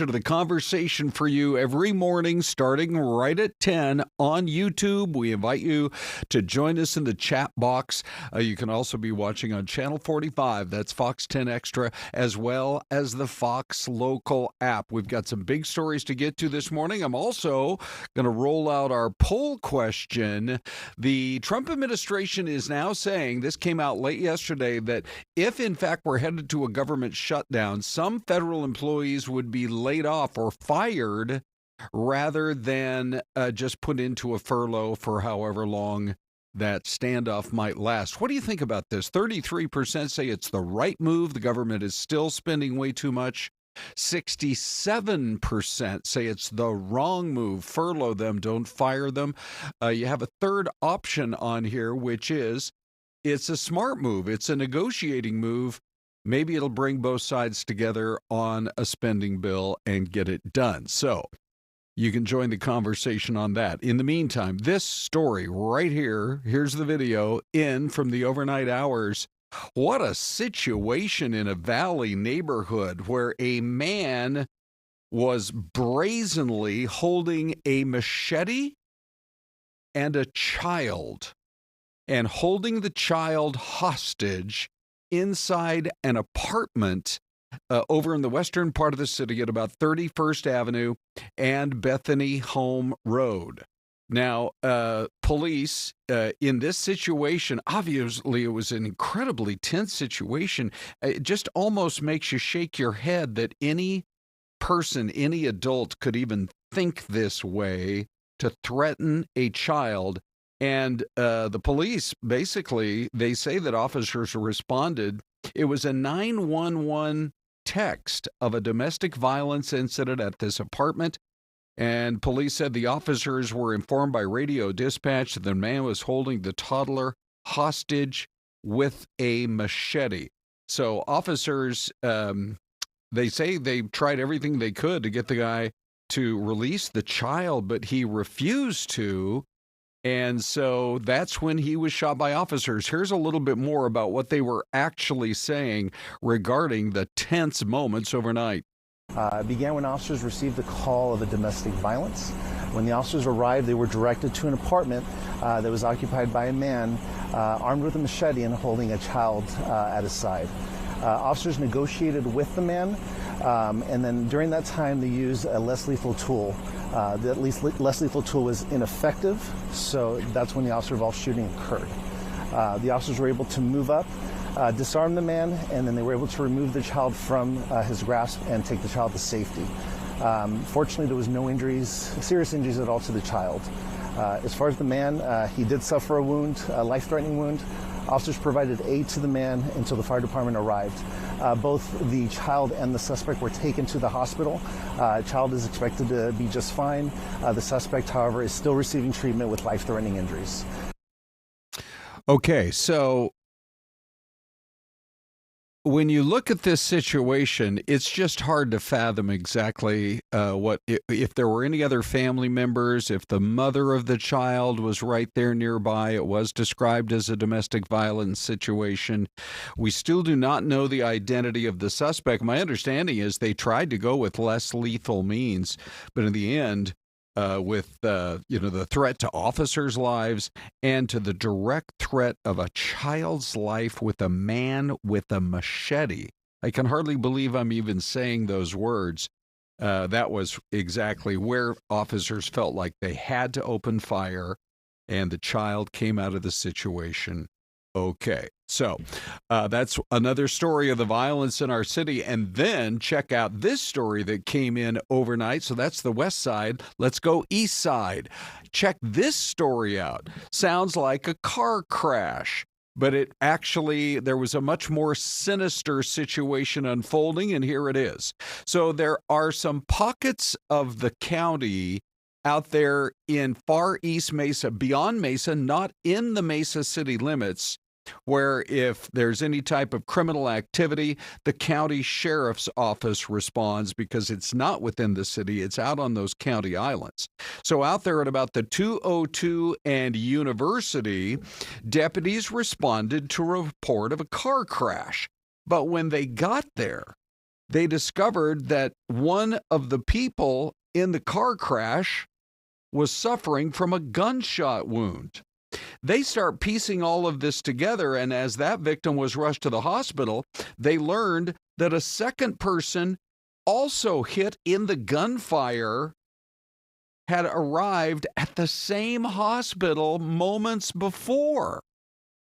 to the conversation for you every morning starting right at 10 on YouTube. We invite you to join us in the chat box. You can also be watching on Channel 45, that's Fox 10 Extra, as well as the Fox Local app. We've got some big stories to get to this morning. I'm also going to roll out our poll question. The Trump administration is now saying, this came out late yesterday, that if in fact we're headed to a government shutdown, some federal employees would be laid off or fired rather than just put into a furlough for however long that standoff might last. What do you think about this? 33% say it's the right move. The government is still spending way too much. 67% say it's the wrong move. Furlough them, don't fire them. You have a third option on here, which is it's a smart move. It's a negotiating move. Maybe it'll bring both sides together on a spending bill and get it done. So you can join the conversation on that. In the meantime, this story right here, here's the video in from the overnight hours. What a situation in a Valley neighborhood where a man was brazenly holding a machete and a child and holding the child hostage inside an apartment over in the western part of the city at about 31st Avenue and Bethany Home Road. Now, police in this situation, obviously it was an incredibly tense situation. It just almost makes you shake your head that any person, any adult could even think this way to threaten a child. And the police, basically, they say that officers responded. It was a 911 text of a domestic violence incident at this apartment. And police said the officers were informed by radio dispatch that the man was holding the toddler hostage with a machete. So officers, they say they tried everything they could to get the guy to release the child, but he refused to. And so that's when he was shot by officers. Here's a little bit more about what they were actually saying regarding the tense moments overnight. It began when officers received the call of a domestic violence. When the officers arrived, they were directed to an apartment that was occupied by a man armed with a machete and holding a child at his side. Officers negotiated with the man, and then during that time they used a less lethal tool. The less lethal tool was ineffective, so that's when the officer-involved shooting occurred. The officers were able to move up, disarm the man, and then they were able to remove the child from his grasp and take the child to safety. Fortunately, there was no injuries, serious injuries at all to the child. As far as the man, he did suffer a wound, a life-threatening wound. Officers provided aid to the man until the fire department arrived. Both the child and the suspect were taken to the hospital. Child is expected to be just fine. The suspect, however, is still receiving treatment with life-threatening injuries. Okay, so when you look at this situation, it's just hard to fathom exactly what if there were any other family members, if the mother of the child was right there nearby. It was described as a domestic violence situation. We still do not know the identity of the suspect. My understanding is they tried to go with less lethal means, but in the end, with the threat to officers' lives and to the direct threat of a child's life with a man with a machete. I can hardly believe I'm even saying those words. That was exactly where officers felt like they had to open fire, and the child came out of the situation okay. So that's another story of the violence in our city. And then check out this story that came in overnight. So that's the west side. Let's go east side. Check this story out. Sounds like a car crash, but there was a much more sinister situation unfolding, and here it is. So there are some pockets of the county out there in far east Mesa, beyond Mesa, not in the Mesa city limits, where if there's any type of criminal activity, the county sheriff's office responds because it's not within the city, it's out on those county islands. So out there at about the 202 and University, deputies responded to a report of a car crash. But when they got there, they discovered that one of the people in the car crash was suffering from a gunshot wound. They start piecing all of this together, and as that victim was rushed to the hospital, they learned that a second person also hit in the gunfire had arrived at the same hospital moments before.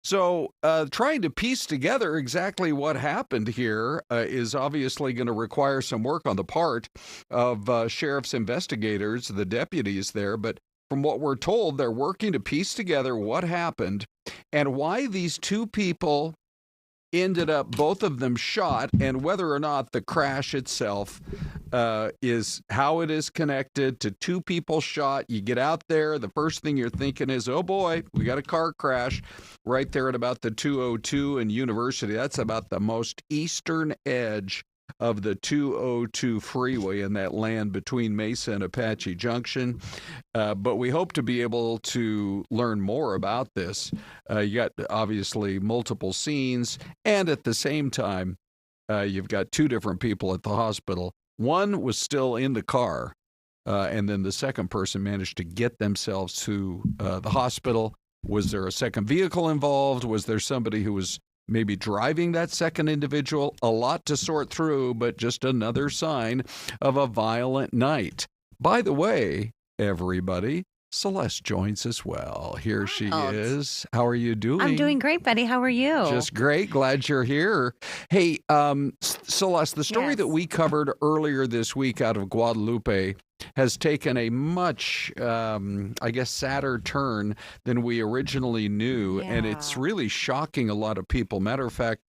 So trying to piece together exactly what happened here is obviously going to require some work on the part of sheriff's investigators, the deputies there. But from what we're told, they're working to piece together what happened and why these two people ended up, both of them shot, and whether or not the crash itself is how it is connected to two people shot. You get out there, the first thing you're thinking is, oh boy, we got a car crash right there at about the 202 and University. That's about the most eastern edge of the 202 freeway in that land between Mesa and Apache Junction. But we hope to be able to learn more about this. You got obviously multiple scenes, and at the same time, you've got two different people at the hospital. One was still in the car, and then the second person managed to get themselves to the hospital. Was there a second vehicle involved? Was there somebody who was maybe driving that second individual? A lot to sort through, but just another sign of a violent night. By the way, everybody, Syleste joins us well. Here she is. How are you doing? I'm doing great, buddy. How are you? Just great. Glad you're here. Hey, Syleste, the story that we covered earlier this week out of Guadalupe has taken a much, I guess, sadder turn than we originally knew. Yeah. And it's really shocking a lot of people. Matter of fact,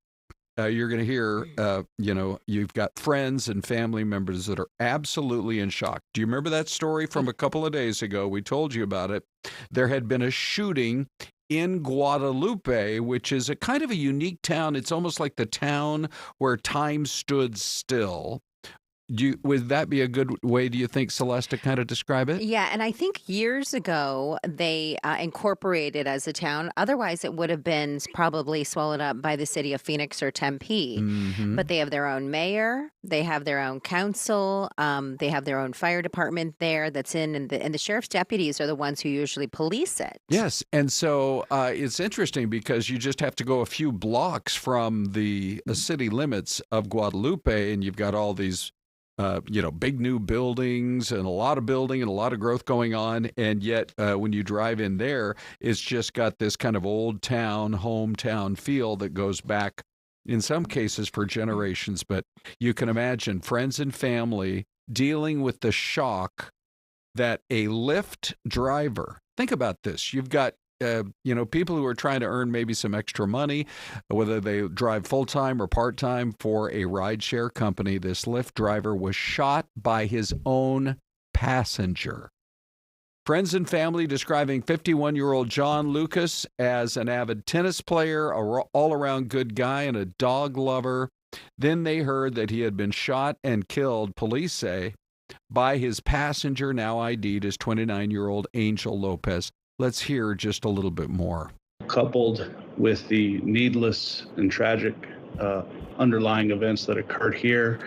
you're going to hear, you've got friends and family members that are absolutely in shock. Do you remember that story from a couple of days ago? We told you about it. There had been a shooting in Guadalupe, which is a kind of a unique town. It's almost like the town where time stood still. Would that be a good way, do you think, Syleste, to kind of describe it? Yeah, and I think years ago they incorporated as a town. Otherwise, it would have been probably swallowed up by the city of Phoenix or Tempe. Mm-hmm. But they have their own mayor, they have their own council, they have their own fire department there that's and the sheriff's deputies are the ones who usually police it. Yes, and so it's interesting because you just have to go a few blocks from the city limits of Guadalupe, and you've got all these big new buildings and a lot of building and a lot of growth going on. And yet when you drive in there, it's just got this kind of old town, hometown feel that goes back in some cases for generations. But you can imagine friends and family dealing with the shock that a Lyft driver, think about this. You've got people who are trying to earn maybe some extra money, whether they drive full-time or part-time for a rideshare company. This Lyft driver was shot by his own passenger. Friends and family describing 51-year-old John Lucas as an avid tennis player, a all-around good guy, and a dog lover. Then they heard that he had been shot and killed, police say, by his passenger, now ID'd as 29-year-old Angel Lopez. Let's hear just a little bit more. Coupled with the needless and tragic underlying events that occurred here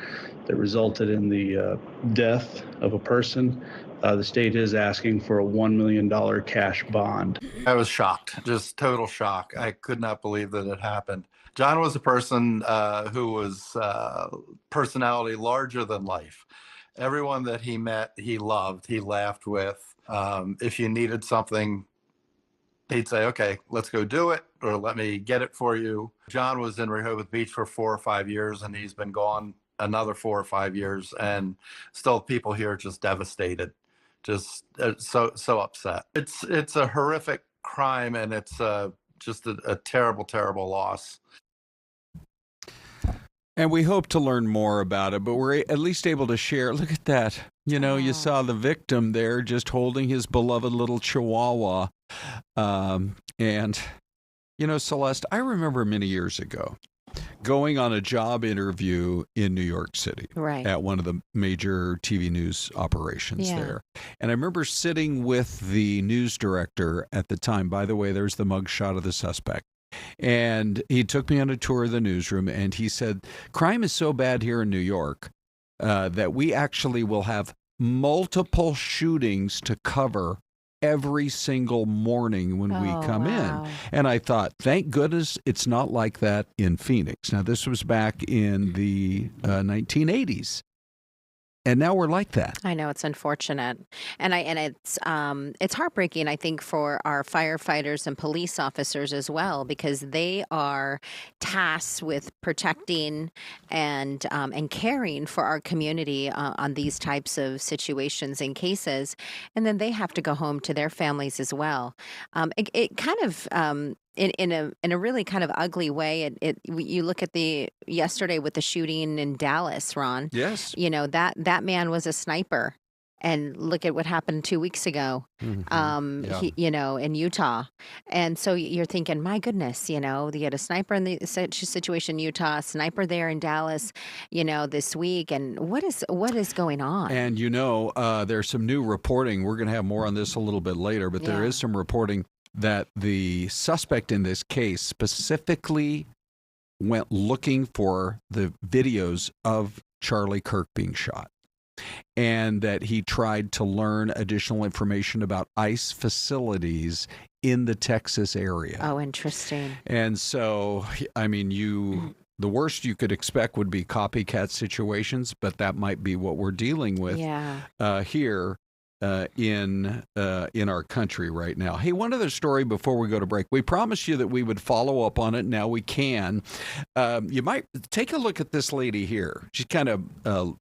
that resulted in the death of a person, the state is asking for a $1 million cash bond. I was shocked, just total shock. I could not believe that it happened. John was a person who was personality larger than life. Everyone that he met, he loved, he laughed with. If you needed something, he'd say, okay, let's go do it, or let me get it for you. John was in Rehoboth Beach for 4 or 5 years, and he's been gone another 4 or 5 years, and still people here are just devastated, just so upset. It's a horrific crime, and it's just a terrible, terrible loss. And we hope to learn more about it, but we're at least able to share. Look at that. You saw the victim there just holding his beloved little chihuahua. And, Syleste, I remember many years ago going on a job interview in New York City at one of the major TV news operations there. And I remember sitting with the news director at the time. By the way, there's the mugshot of the suspect. And he took me on a tour of the newsroom, and he said, crime is so bad here in New York that we actually will have multiple shootings to cover every single morning when we come in. And I thought, thank goodness it's not like that in Phoenix. Now, this was back in the 1980s. And now we're like that. I know, it's unfortunate, and it's heartbreaking, I think, for our firefighters and police officers as well, because they are tasked with protecting and caring for our community on these types of situations and cases, and then they have to go home to their families as well. It kind of in a really kind of ugly way. You look at the yesterday with the shooting in Dallas, Ron. Yes. You know, that man was a sniper. And look at what happened 2 weeks ago, in Utah. And so you're thinking, my goodness, you had a sniper in the situation in Utah, a sniper there in Dallas, this week. And what is going on? And, there's some new reporting. We're going to have more on this a little bit later, but there is some reporting that the suspect in this case specifically went looking for the videos of Charlie Kirk being shot, and that he tried to learn additional information about ICE facilities in the Texas area. Oh, interesting. And so, I mean, the worst you could expect would be copycat situations, but that might be what we're dealing with here in our country right now. Hey, one other story before we go to break. We promised you that we would follow up on it. Now we can. You might take a look at this lady here. She's kind of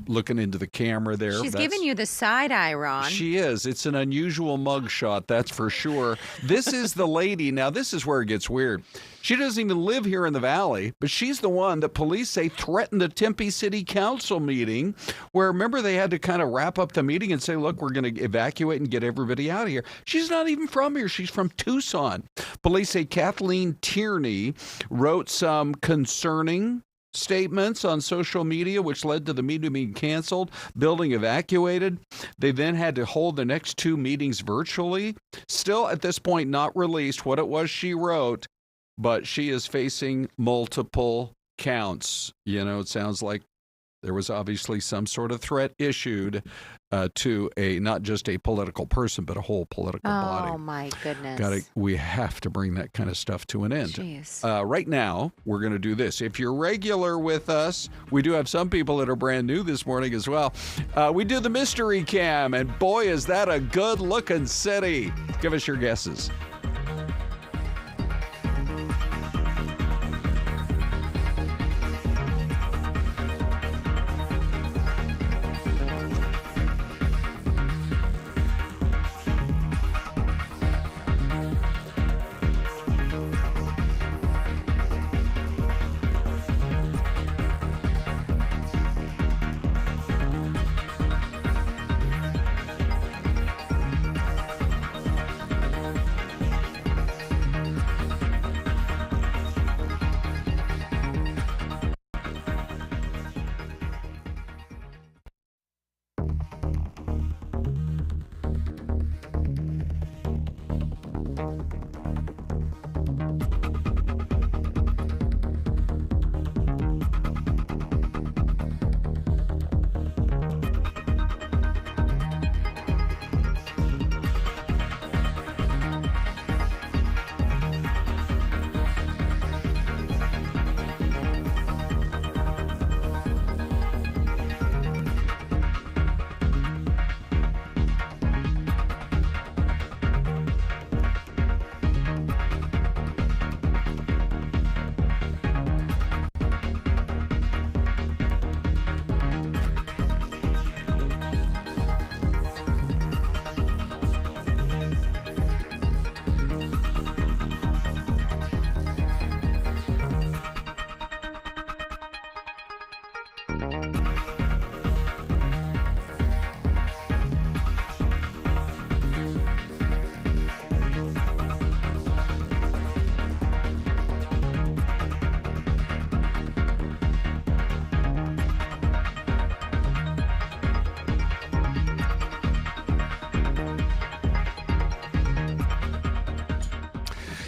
looking into the camera there. She's giving you the side eye, Ron. She is. It's an unusual mugshot, that's for sure. This is the lady. Now, this is where it gets weird. She doesn't even live here in the Valley, but she's the one that police say threatened the Tempe City Council meeting, where, remember, they had to kind of wrap up the meeting and say, look, we're going to evacuate and get everybody out of here. She's not even from here. She's from Tucson. Police say Kathleen Tierney wrote some concerning statements on social media, which led to the meeting being canceled, building evacuated. They then had to hold the next two meetings virtually. Still, at this point, not released what it was she wrote, but she is facing multiple counts. It sounds like there was obviously some sort of threat issued to not just a political person, but a whole political body. Oh, my goodness. We have to bring that kind of stuff to an end. Jeez. Right now, we're going to do this. If you're regular with us, we do have some people that are brand new this morning as well. We do the mystery cam, and boy, is that a good-looking city. Give us your guesses.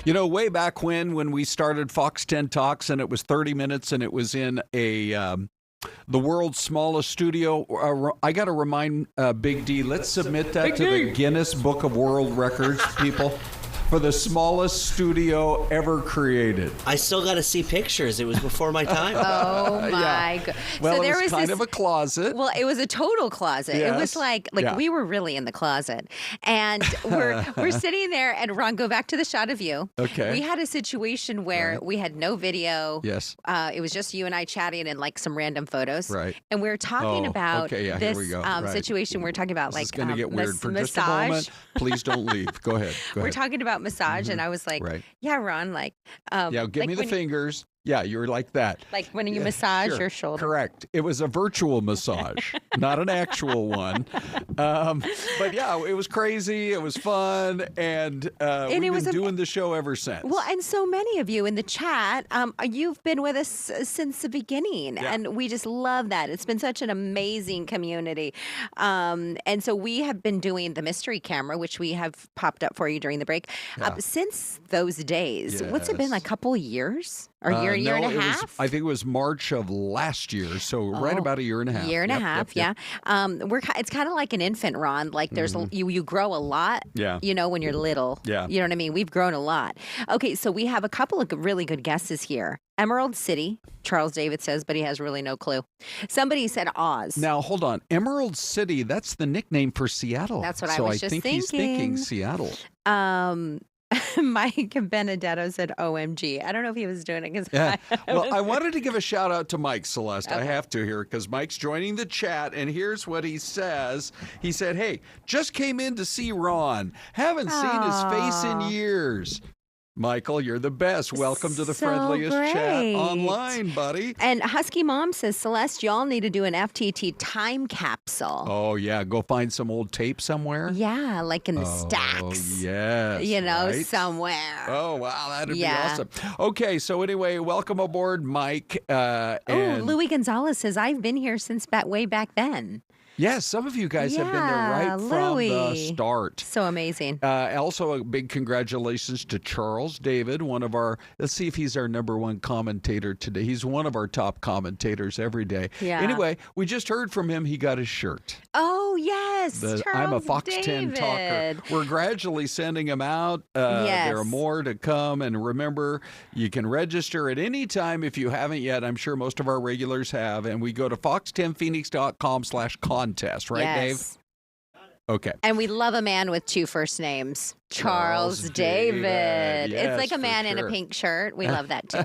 You know, way back when we started Fox 10 Talks, and it was 30 minutes, and it was in the world's smallest studio. I got to remind Big D, let's submit that to the Guinness Book of World Records, people. For the smallest studio ever created. I still got to see pictures. It was before my time. Oh my god! Well, so it there was was kind this, of a closet. Well, it was a total closet. It was Yes. like Yeah. we were really in the closet, and we're sitting there. And Ron, go back to the shot of you. Okay. We had a situation where we had no video. Yes. It was just you and I chatting and like some random photos. Right. And we were talking Oh, about okay, yeah, this here we go. Right. situation. We are talking about This like is going to get weird for just a massage. moment. Please don't leave. Go ahead. Go We're ahead. talking about massage, and I was like, Right. "Yeah, Ron, like, Yeah, give like me the when- fingers. Yeah, you were like that. like when you massage Sure. your shoulder." Correct. It was a virtual massage, not an actual one. But yeah, it was crazy. It was fun, and we've it was been doing the show ever since. Well, and so many of you in the chat, you've been with us since the beginning, Yeah. and we just love that. It's been such an amazing community. And so we have been doing the mystery camera, which we have popped up for you during the break. Yeah. Since those days, what's it been, Yes. like a couple years? Or a year no, and a it was- half? I think it was March of last year, so right Oh, about a year and a half. Year and a Yep, half, yep, yeah. It's kind of like an infant, Ron. Like there's you grow a lot. Yeah. You know, when you're little. Yeah. You know what I mean? We've grown a lot. Okay, so we have a couple of really good guesses here. Emerald City, Charles David says, but he has really no clue. Somebody said Oz. Now, hold on. Emerald City, that's the nickname for Seattle. That's what I so was just think he's thinking thinking. Seattle. Mike Benedetto said OMG. I don't know if he was doing it because Yeah. Well, I wanted to give a shout out to Mike, Celeste. I Okay. have to here because Mike's joining the chat, and here's what he says. He said, "Hey, just came in to see Ron. Haven't seen his face in Aw. years." Michael, you're the best. Welcome to the So friendliest chat great. online, buddy. And Husky Mom says, Celeste, y'all need to do an FTT time capsule. Oh, yeah. Go find some old tape somewhere. Yeah, like in the Oh, stacks. yes. You know, right? somewhere. Oh, wow. That'd Yeah. be awesome. Okay. So, anyway, welcome aboard, Mike. Oh, And Louis Gonzalez says, I've been here since way back then. yes, some of you guys have been there Yeah, right from the Louis. start. So amazing. Also, a big congratulations to Charles David, one of our, let's see if he's our number one commentator today. He's one of our top commentators every day. Yeah. Anyway, we just heard from him. He got his shirt. Oh, yes. I'm a Charles Fox 10 talker. David. We're gradually sending them out. There are Yes. more to come. And remember, you can register at any time if you haven't yet. I'm sure most of our regulars have. And we go to fox10phoenix.com/contest, right, yes. Dave? Okay. And we love a man with two first names. Charles David. Yes, It's like a for man in sure. a pink shirt. We love that too.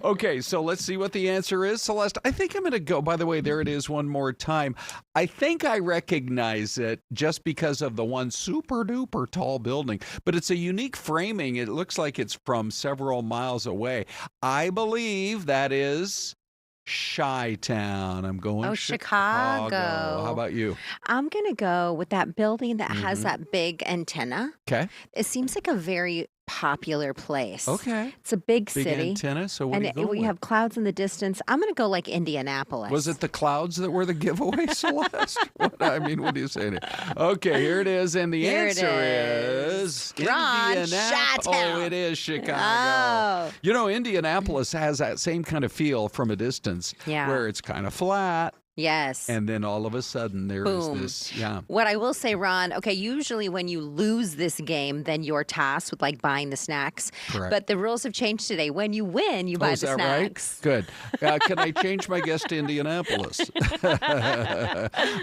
Okay, so let's see what the answer is. Celeste, I think I'm going to go. By the way, there it is one more time. I think I recognize it just because of the one super duper tall building, but it's a unique framing. It looks like it's from several miles away. I believe that is Chi-Town. I'm going Oh, Chicago. How about you? I'm going to go with that building that has that big antenna. Okay. It seems like a very popular place. Okay. It's a big Big city. antenna. So what And do you go we with? have clouds in the distance. I'm going to go like Indianapolis. Was it the clouds that were the giveaway, Celeste? What do you say? Okay, here it is, and the Here it answer is. is Ron, Indianapolis. Chi-Town. Oh, it is Chicago. Oh. You know, Indianapolis has that same kind of feel from a distance, Yeah. where it's kind of flat, Yes. and then all of a sudden there is Boom. this, yeah. What I will say, Ron, okay, usually when you lose this game, then you're tasked with like buying the snacks. Correct. But the rules have changed today. When you win, you buy Oh, is the that snacks. right? Good. Can I change my guess to Indianapolis?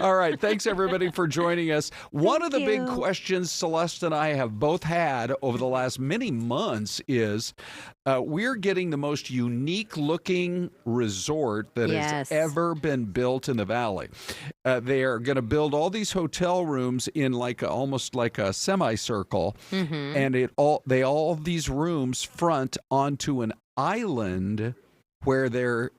All right. Thanks, everybody, for joining us. One of the big you. questions Celeste and I have both had over the last many months is we're getting the most unique-looking resort that Yes. has ever been built in the valley. They are going to build all these hotel rooms in almost like a semicircle, and all these rooms front onto an island where they're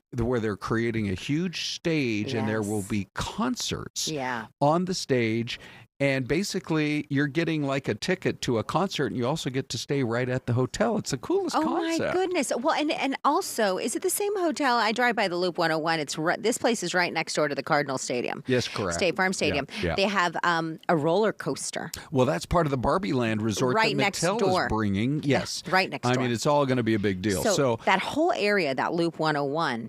creating a huge stage, and there will Yes. be concerts Yeah. on the stage. And basically, you're getting like a ticket to a concert, and you also get to stay right at the hotel. It's the coolest concept. Oh, my goodness. Well, and also, is it the same hotel? I drive by the Loop 101. This place is right next door to the Cardinal Stadium. Yes, correct. State Farm Stadium. Yeah. They have a roller coaster. Well, that's part of the Barbie Land resort Right that next Mattel door. is bringing. Yes. Right next door. I mean, it's all going to be a big deal. So that whole area, that Loop 101,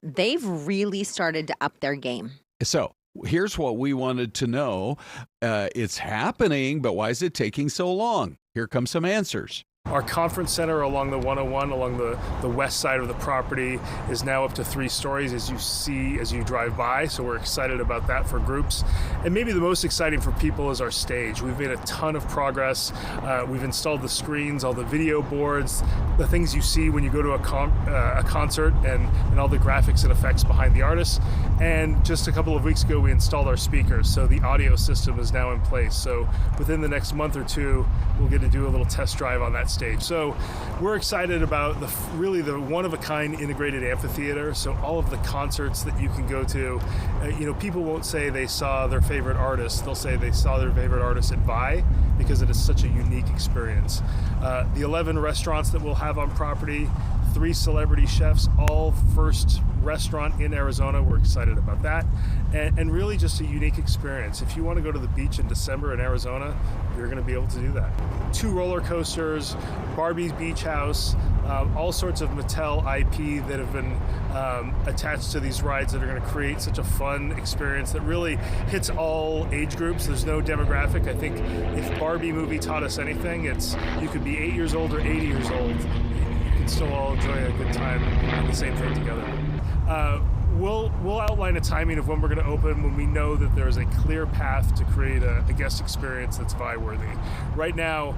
they've really started to up their game. So here's what we wanted to know. It's happening, but why is it taking so long? Here come some answers. Our conference center along the 101, along the west side of the property, is now up to 3 stories, as you see as you drive by. So we're excited about that for groups. And maybe the most exciting for people is our stage. We've made a ton of progress. We've installed the screens, all the video boards, the things you see when you go to a concert, and all the graphics and effects behind the artists. And just a couple of weeks ago, we installed our speakers. So the audio system is now in place. So within the next month or two, we'll get to do a little test drive on that stage. So we're excited about the one-of-a-kind integrated amphitheater. So all of the concerts that you can go to, people won't say they saw their favorite artist. They'll say they saw their favorite artist at Vi, because it is such a unique experience. The 11 restaurants that we'll have on property, 3 celebrity chefs, all first restaurant in Arizona. We're excited about that. And really just a unique experience. If you want to go to the beach in December in Arizona, you're going to be able to do that. 2 roller coasters, Barbie's Beach House, all sorts of Mattel IP that have been attached to these rides that are going to create such a fun experience that really hits all age groups. There's no demographic. I think if Barbie movie taught us anything, it's you could be 8 years old or 80 years old. You can still all enjoy a good time and the same thing together. We'll outline a timing of when we're going to open when we know that there's a clear path to create a guest experience that's Vi-worthy. Right now,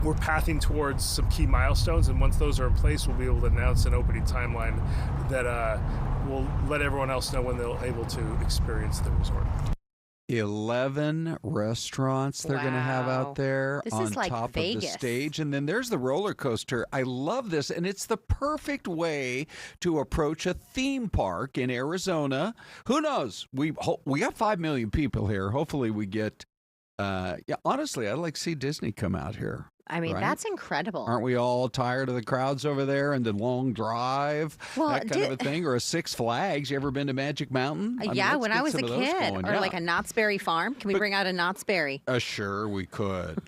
we're pathing towards some key milestones, and once those are in place, we'll be able to announce an opening timeline that will let everyone else know when they'll be able to experience the resort. 11 restaurants they're going to have out there This on is like top Vegas. of the stage. And then there's the roller coaster. I love this. And it's the perfect way to approach a theme park in Arizona. Who knows? We got 5 million people here. Hopefully we get, honestly, I'd like to see Disney come out here. I mean, right? that's incredible. Aren't we all tired of the crowds over there and the long drive, that kind of a thing? Or a Six Flags? You ever been to Magic Mountain? Yeah, when I was a kid. Or like a Knott's Berry Farm. Can we bring out a Knott's Berry? Sure, we could.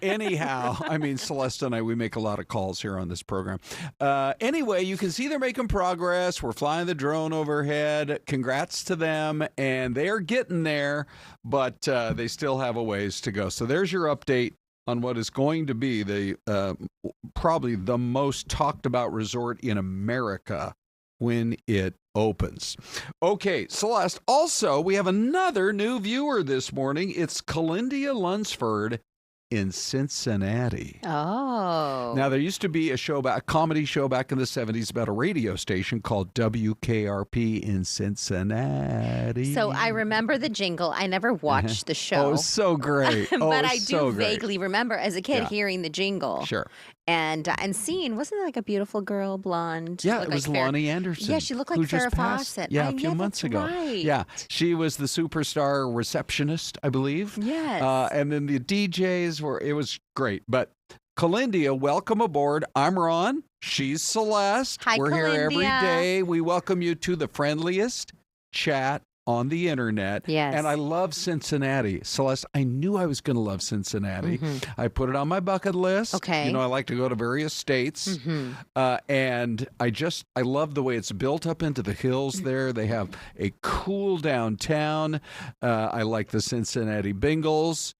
Anyhow, I mean, Syleste and I, we make a lot of calls here on this program. Anyway, you can see they're making progress. We're flying the drone overhead. Congrats to them. And they are getting there, but they still have a ways to go. So there's your update on what is going to be the probably the most talked about resort in America when it opens. Okay, Syleste, also we have another new viewer this morning. It's Calindia Lunsford in Cincinnati. Oh. Now, there used to be a comedy show back in the 70s about a radio station called WKRP in Cincinnati. So I remember the jingle. I never watched the show. Oh, so great. But I do vaguely remember as a kid hearing the jingle. Sure. And seeing, wasn't it like a beautiful girl, blonde? Yeah, it was Lonnie Anderson. Yeah, she looked like Farrah Fawcett. Yeah, a few months ago. Right. Yeah, she was the superstar receptionist, I believe. Yes. And then the DJs it was great. But Calindia, welcome aboard. I'm Ron. She's Syleste. Hi, We're here every Calindia. day. We welcome you to the friendliest chat on the internet. Yes. And I love Cincinnati. Syleste, I knew I was going to love Cincinnati. Mm-hmm. I put it on my bucket list. Okay. You know, I like to go to various states. Mm-hmm. And I love the way it's built up into the hills there. They have a cool downtown. I like the Cincinnati Bengals.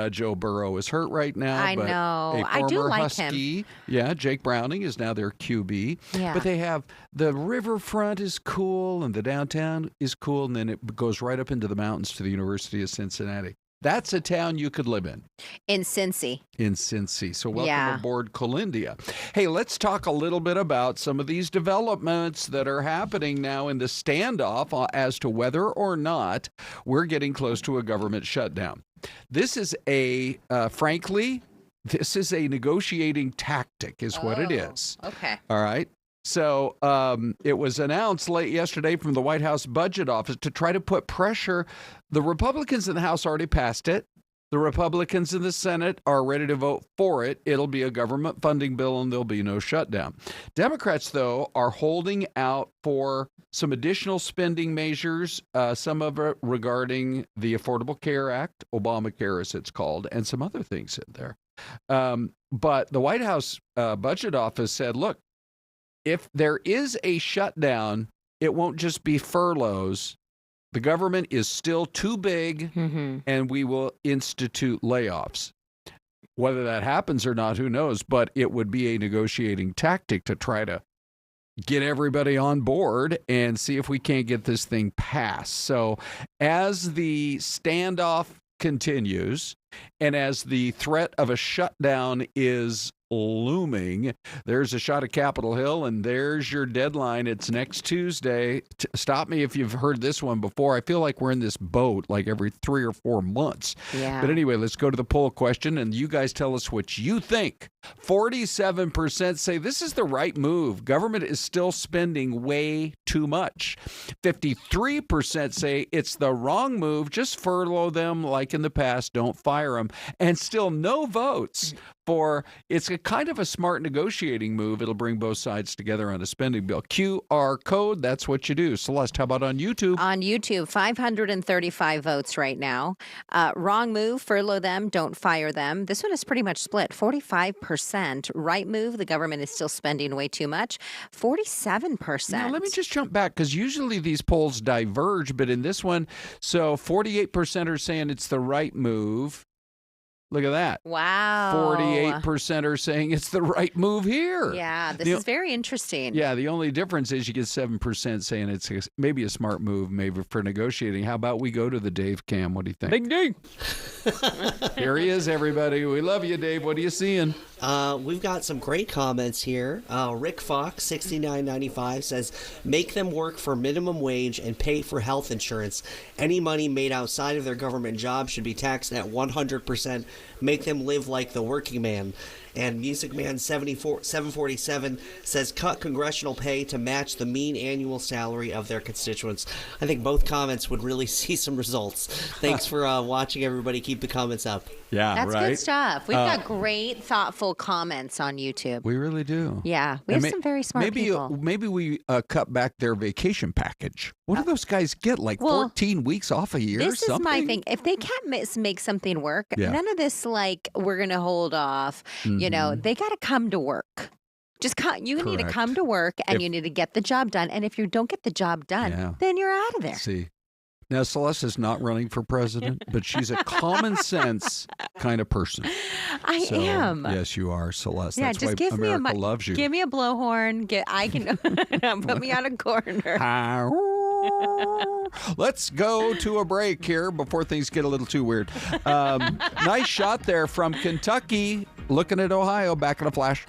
Joe Burrow is hurt right now. I but know. A I do former like Husky, him. Yeah, Jake Browning is now their QB. Yeah. But they have the riverfront is cool and the downtown is cool. And then it goes right up into the mountains to the University of Cincinnati. That's a town you could live in. In Cincy. In Cincy. So welcome aboard, Calindia. Hey, let's talk a little bit about some of these developments that are happening now in the standoff as to whether or not we're getting close to a government shutdown. This is frankly, this is a negotiating tactic is what it is. Okay. All right. So it was announced late yesterday from the White House Budget Office to try to put pressure. The Republicans in the House already passed it. The Republicans in the Senate are ready to vote for it. It'll be a government funding bill and there'll be no shutdown. Democrats, though, are holding out for some additional spending measures, some of it regarding the Affordable Care Act, Obamacare as it's called, and some other things in there. But the White House Budget Office said, look, if there is a shutdown, it won't just be furloughs. The government is still too big, and we will institute layoffs. Whether that happens or not, who knows? But it would be a negotiating tactic to try to get everybody on board and see if we can't get this thing passed. So as the standoff continues and as the threat of a shutdown is looming, there's a shot of Capitol Hill, and there's your deadline. It's next Tuesday. Stop me if you've heard this one before. I feel like we're in this boat like every 3 or 4 months. Yeah. But anyway, let's go to the poll question, and you guys tell us what you think. 47% say this is the right move. Government is still spending way too much. 53% say it's the wrong move. Just furlough them like in the past. Don't fire them. And still no votes for it's a kind of a smart negotiating move. It'll bring both sides together on a spending bill. QR code, that's what you do. Celeste, how about on YouTube? On YouTube, 535 votes right now. Wrong move, furlough them, don't fire them. This one is pretty much split. 45%. Right move, the government is still spending way too much. 47%. Now, let me just jump back because usually these polls diverge, but in this one, so 48% are saying it's the right move. Look at that. Wow. 48% are saying it's the right move here. Yeah, this is very interesting. Yeah, the only difference is you get 7% saying it's maybe a smart move, maybe for negotiating. How about we go to the Dave Cam? What do you think? Big Dave. Here he is, everybody. We love you, Dave. What are you seeing? We've got some great comments here. Rick Fox, 69.95, says, make them work for minimum wage and pay for health insurance. Any money made outside of their government job should be taxed at 100%. Make them live like the working man. And Music Man 747 says, cut congressional pay to match the mean annual salary of their constituents. I think both comments would really see some results. Thanks for watching, everybody. Keep the comments up. Yeah, That's right? good stuff. We've got great, thoughtful comments on YouTube. We really do. Yeah, we have some very smart people. Maybe we cut back their vacation package. What do those guys get? Like 14 weeks off a year? This something? is my thing. If they can't make something work, none of this like we're going to hold off. You know, they got to come to work. You need to come to work and you need to get the job done. And if you don't get the job done, then you're out of there. See. Now, Celeste is not running for president, but she's a common sense kind of person. I am. Yes, you are, Celeste. Yeah, That's just why give America loves you. Give me a blowhorn. I can put me on a corner. Let's go to a break here before things get a little too weird. Nice shot there from Kentucky. Looking at Ohio. Back in a flash.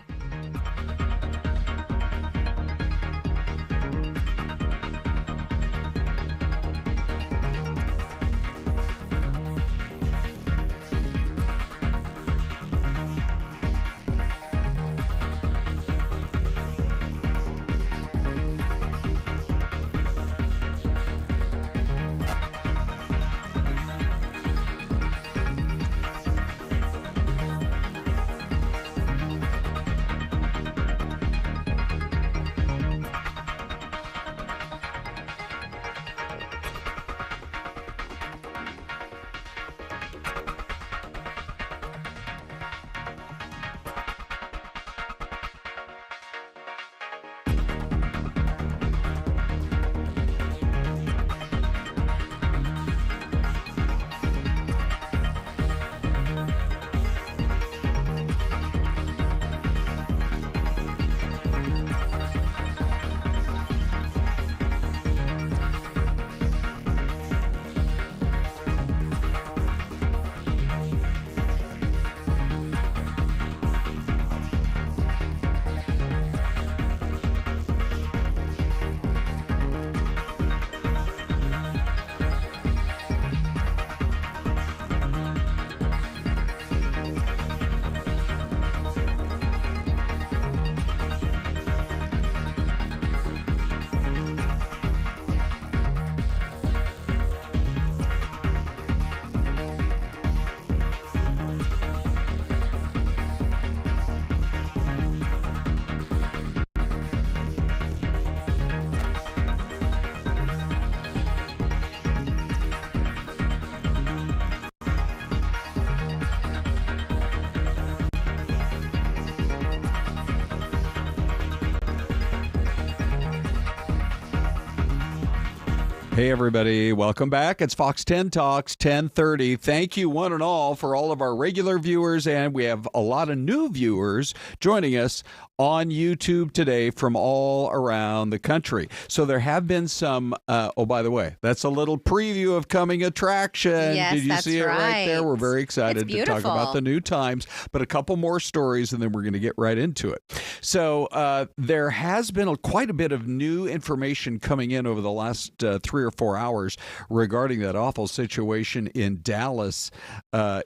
Hey, everybody. Welcome back. It's Fox 10 Talks, 1030. Thank you, one and all, for all of our regular viewers, and we have a lot of new viewers joining us on YouTube today from all around the country. So there have been some, oh, by the way, that's a little preview of coming attraction. Yes, Did you that's see it right there? right. We're very excited It's to talk beautiful. about the new times, but a couple more stories, and then we're going to get right into it. So there has been quite a bit of new information coming in over the last 3 or 4 hours regarding that awful situation in Dallas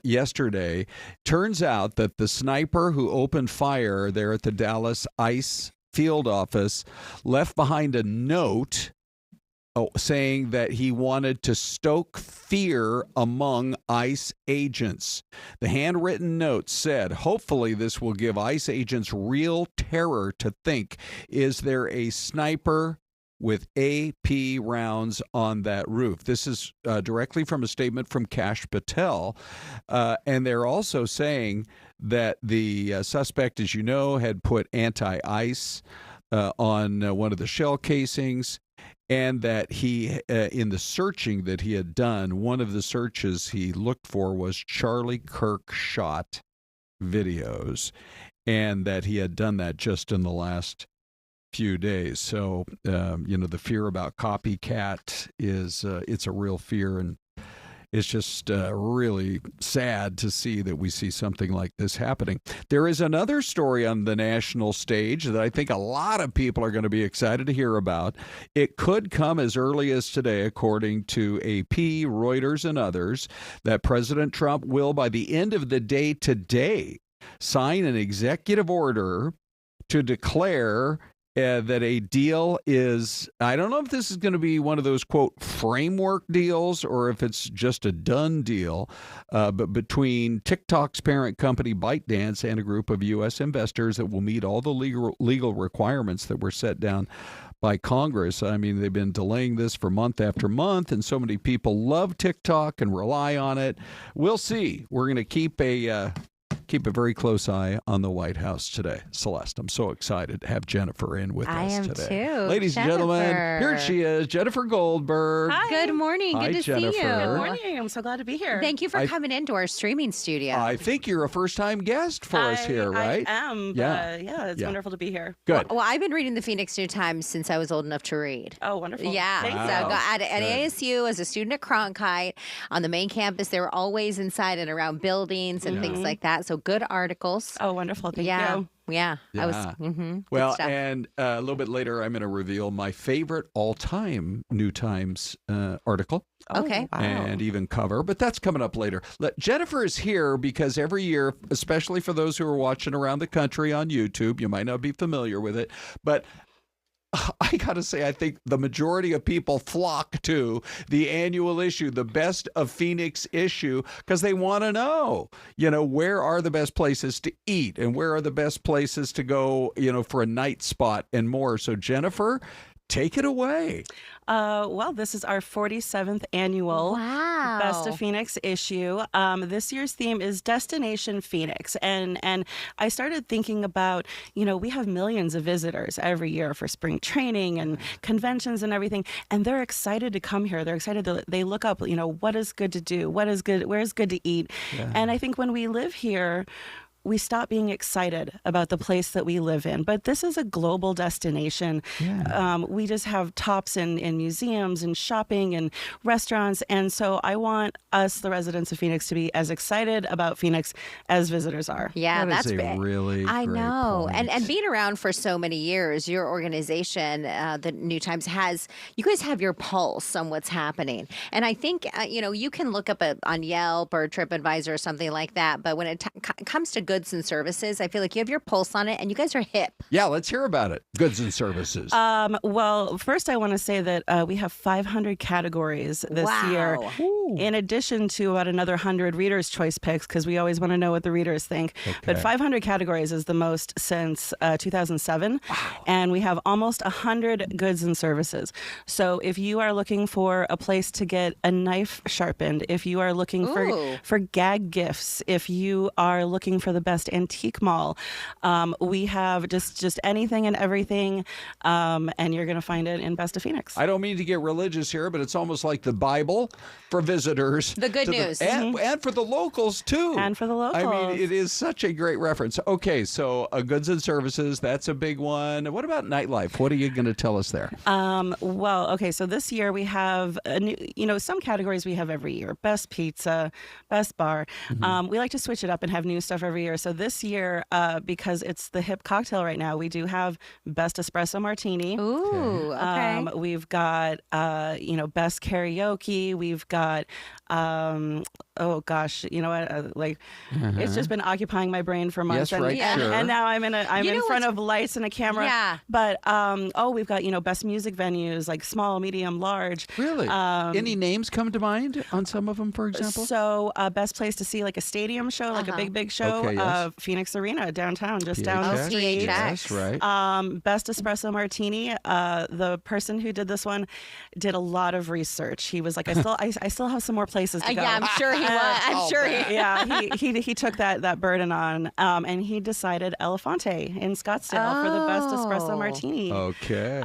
yesterday. Turns out that the sniper who opened fire there at the Dallas ICE field office left behind a note saying that he wanted to stoke fear among ICE agents. The handwritten note said, hopefully this will give ICE agents real terror to think, is there a sniper with AP rounds on that roof? This is directly from a statement from Kash Patel. And they're also saying that the suspect, as you know, had put anti-ice on one of the shell casings, and that he, in the searching that he had done, one of the searches he looked for was Charlie Kirk shot videos, and that he had done that just in the last few days. So, the fear about copycat is, it's a real fear, and it's just really sad to see that we see something like this happening. There is another story on the national stage that I think a lot of people are going to be excited to hear about. It could come as early as today, according to AP, Reuters, and others, that President Trump will, by the end of the day today, sign an executive order to declare that a deal is, I don't know if this is going to be one of those, quote, framework deals or if it's just a done deal, but between TikTok's parent company ByteDance and a group of U.S. investors that will meet all the legal requirements that were set down by Congress. I mean, they've been delaying this for month after month, and so many people love TikTok and rely on it. We'll see. We're going to keep a very close eye on the White House today. Celeste, I'm so excited to have Jennifer in with I us am today. too. Ladies and gentlemen, here she is, Jennifer Goldberg. Hi. Good morning. Hi, Good to Jennifer. see you. Good morning. I'm so glad to be here. Thank you for coming into our streaming studio. I think you're a first-time guest for us here, right? I am. Yeah. It's wonderful to be here. Good. Well, I've been reading the Phoenix New Times since I was old enough to read. Oh, wonderful. Yeah, Thanks. Wow. so got at Good. ASU as a student at Cronkite on the main campus. They were always inside and around buildings and things like that. So good articles. Oh, wonderful. Thank yeah, you. yeah. I was. Yeah. Good Well, stuff. and a little bit later, I'm going to reveal my favorite all-time New Times article. Okay. Wow. And even cover, but that's coming up later. Jennifer is here because every year, especially for those who are watching around the country on YouTube, you might not be familiar with it, but I got to say, I think the majority of people flock to the annual issue, the Best of Phoenix issue, because they want to know, where are the best places to eat and where are the best places to go, for a night spot and more. So Jennifer, take it away. Well, this is our 47th annual Wow. Best of Phoenix issue. This year's theme is Destination Phoenix. And I started thinking about, we have millions of visitors every year for spring training and conventions and everything. And they're excited to come here. They're excited that they look up, what is good to do? Where's good to eat? Yeah. And I think when we live here, we stop being excited about the place that we live in. But this is a global destination. Yeah. We just have tops in museums and shopping and restaurants. And so I want us, the residents of Phoenix, to be as excited about Phoenix as visitors are. Yeah, That that's is a big. really I great know. point. And being around for so many years, your organization, the New Times, you guys have your pulse on what's happening. And I think, you can look up on Yelp or TripAdvisor or something like that. But when it comes to goods and services, I feel like you have your pulse on it and you guys are hip. Yeah, let's hear about it. Goods and services. Well, first I want to say that we have 500 categories this year, in addition to about another 100 Reader's Choice picks, because we always want to know what the readers think. But 500 categories is the most since 2007. Wow. And we have almost 100 goods and services. So if you are looking for a place to get a knife sharpened, if you are looking for gag gifts, if you are looking for the best antique mall. We have just anything and everything, and you're going to find it in Best of Phoenix. I don't mean to get religious here, but it's almost like the Bible for visitors. The good news. And for the locals, too. And for the locals. I mean, it is such a great reference. Okay, so goods and services, that's a big one. What about nightlife? What are you going to tell us there? Well, okay, so this year we have, some categories we have every year. Best pizza, best bar. We like to switch it up and have new stuff every year. So this year, because it's the hip cocktail right now, we do have best espresso martini. Ooh, okay. We've got, best karaoke. We've got, oh gosh, you know what? It's just been occupying my brain for months. Yes, right, and, sure. and now I'm in front of lights and a camera. Yeah. But we've got best music venues like small, medium, large. Really? Any names come to mind on some of them, for example? So best place to see like a stadium show, like a big show. Okay, yes. Phoenix Arena downtown, just down the PHX, street. Yes, right. Best espresso martini. The person who did this one did a lot of research. He was like, I still have some more places to go. Yeah, I'm sure he was. I'm sure he. Yeah, he took that burden on, and he decided Elefante in Scottsdale for the best espresso martini. Okay.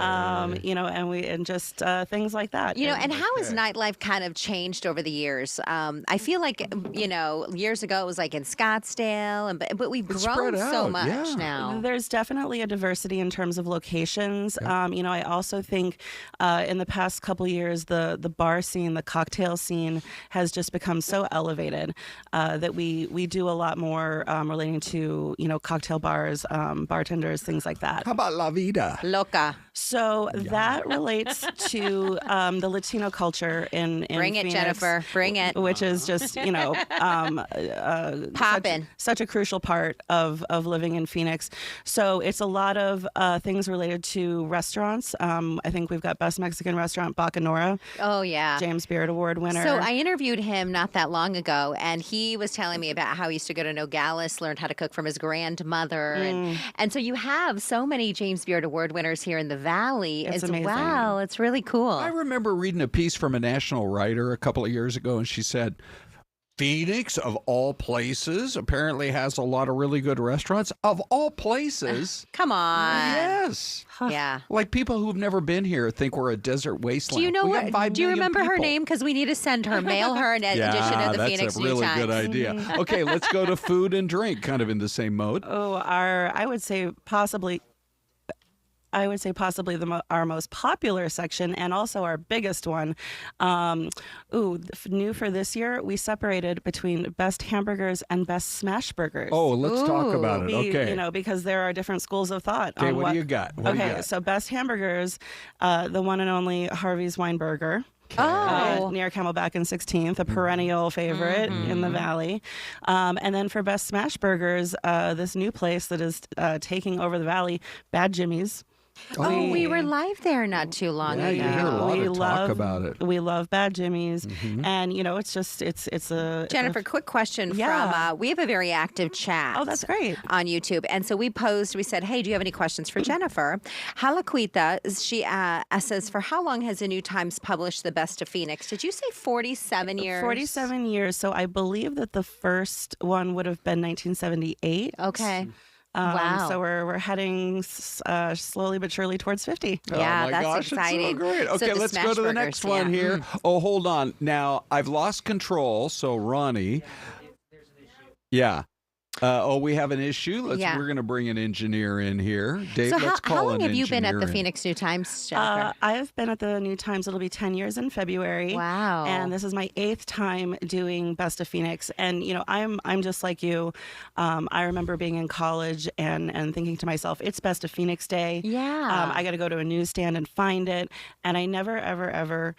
And just things like that. And how has nightlife kind of changed over the years? I feel like, years ago it was like in Scottsdale, but we've It's grown spread so out, much yeah. now. There's definitely a diversity in terms of locations. I also think in the past couple years, the bar scene, the cocktail scene has just become so elevated that we do a lot more relating to, cocktail bars, bartenders, things like that. How about La Vida? Loca. So that relates to the Latino culture in Bring it, Phoenix, Jennifer. Bring it. which is just Poppin'. such a crucial part of living in Phoenix. So it's a lot of things related to restaurants. I think we've got best Mexican restaurant Bacanora, Oh, yeah. James Beard Award winner. So I interviewed him not that long ago, and he was telling me about how he used to go to Nogales, learned how to cook from his grandmother. And so you have so many James Beard Award winners here in the Valley It's as amazing. well. It's really cool. I remember reading a piece from a national writer a couple of years ago, and she said, Phoenix, of all places, apparently has a lot of really good restaurants. Of all places. Come on. Yes. Yeah. Like people who've never been here think we're a desert wasteland. Do you know We got what? 5 Do you million remember her people. name? Because we need to send her, mail her an edition of the Phoenix that's a really New Times. good idea. Okay, let's go to food and drink, kind of in the same mode. Oh, I would say possibly our most popular section and also our biggest one. New for this year, we separated between best hamburgers and best smash burgers. Oh, let's talk about it. Okay. Because there are different schools of thought. Okay, on what do you got? What do you got? So best hamburgers, the one and only Harvey's Weinberger. Near Camelback and 16th, a perennial favorite in the Valley. And then for best smash burgers, this new place that is taking over the Valley, Bad Jimmy's. We were live there not too long ago. You hear a lot of talk about it. We love Bad Jimmy's, and it's a Jennifer, quick question from we have a very active chat. Oh, that's great. On YouTube, and so we said, hey, do you have any questions for Jennifer? Halaquita, she says, for how long has the New Times published the Best of Phoenix? Did you say 47 years? 47 years. So I believe that the first one would have been 1978. Okay. Wow. So we're heading slowly but surely towards 50. Yeah, oh my that's gosh, exciting. It's so great. So Okay, the let's go smash to the burgers, next one yeah. here. Oh, hold on. Now, I've lost control. So, Ronnie. Yeah. We have an issue. We're going to bring an engineer in here. Dave, So let's call how long an have you been at the engineer in. Phoenix New Times, Jennifer? I've been at the New Times. It'll be 10 years in February. Wow. And this is my 8th time doing Best of Phoenix. And, I'm just like you. I remember being in college and thinking to myself, it's Best of Phoenix Day. Yeah. I got to go to a newsstand and find it. And I never, ever, ever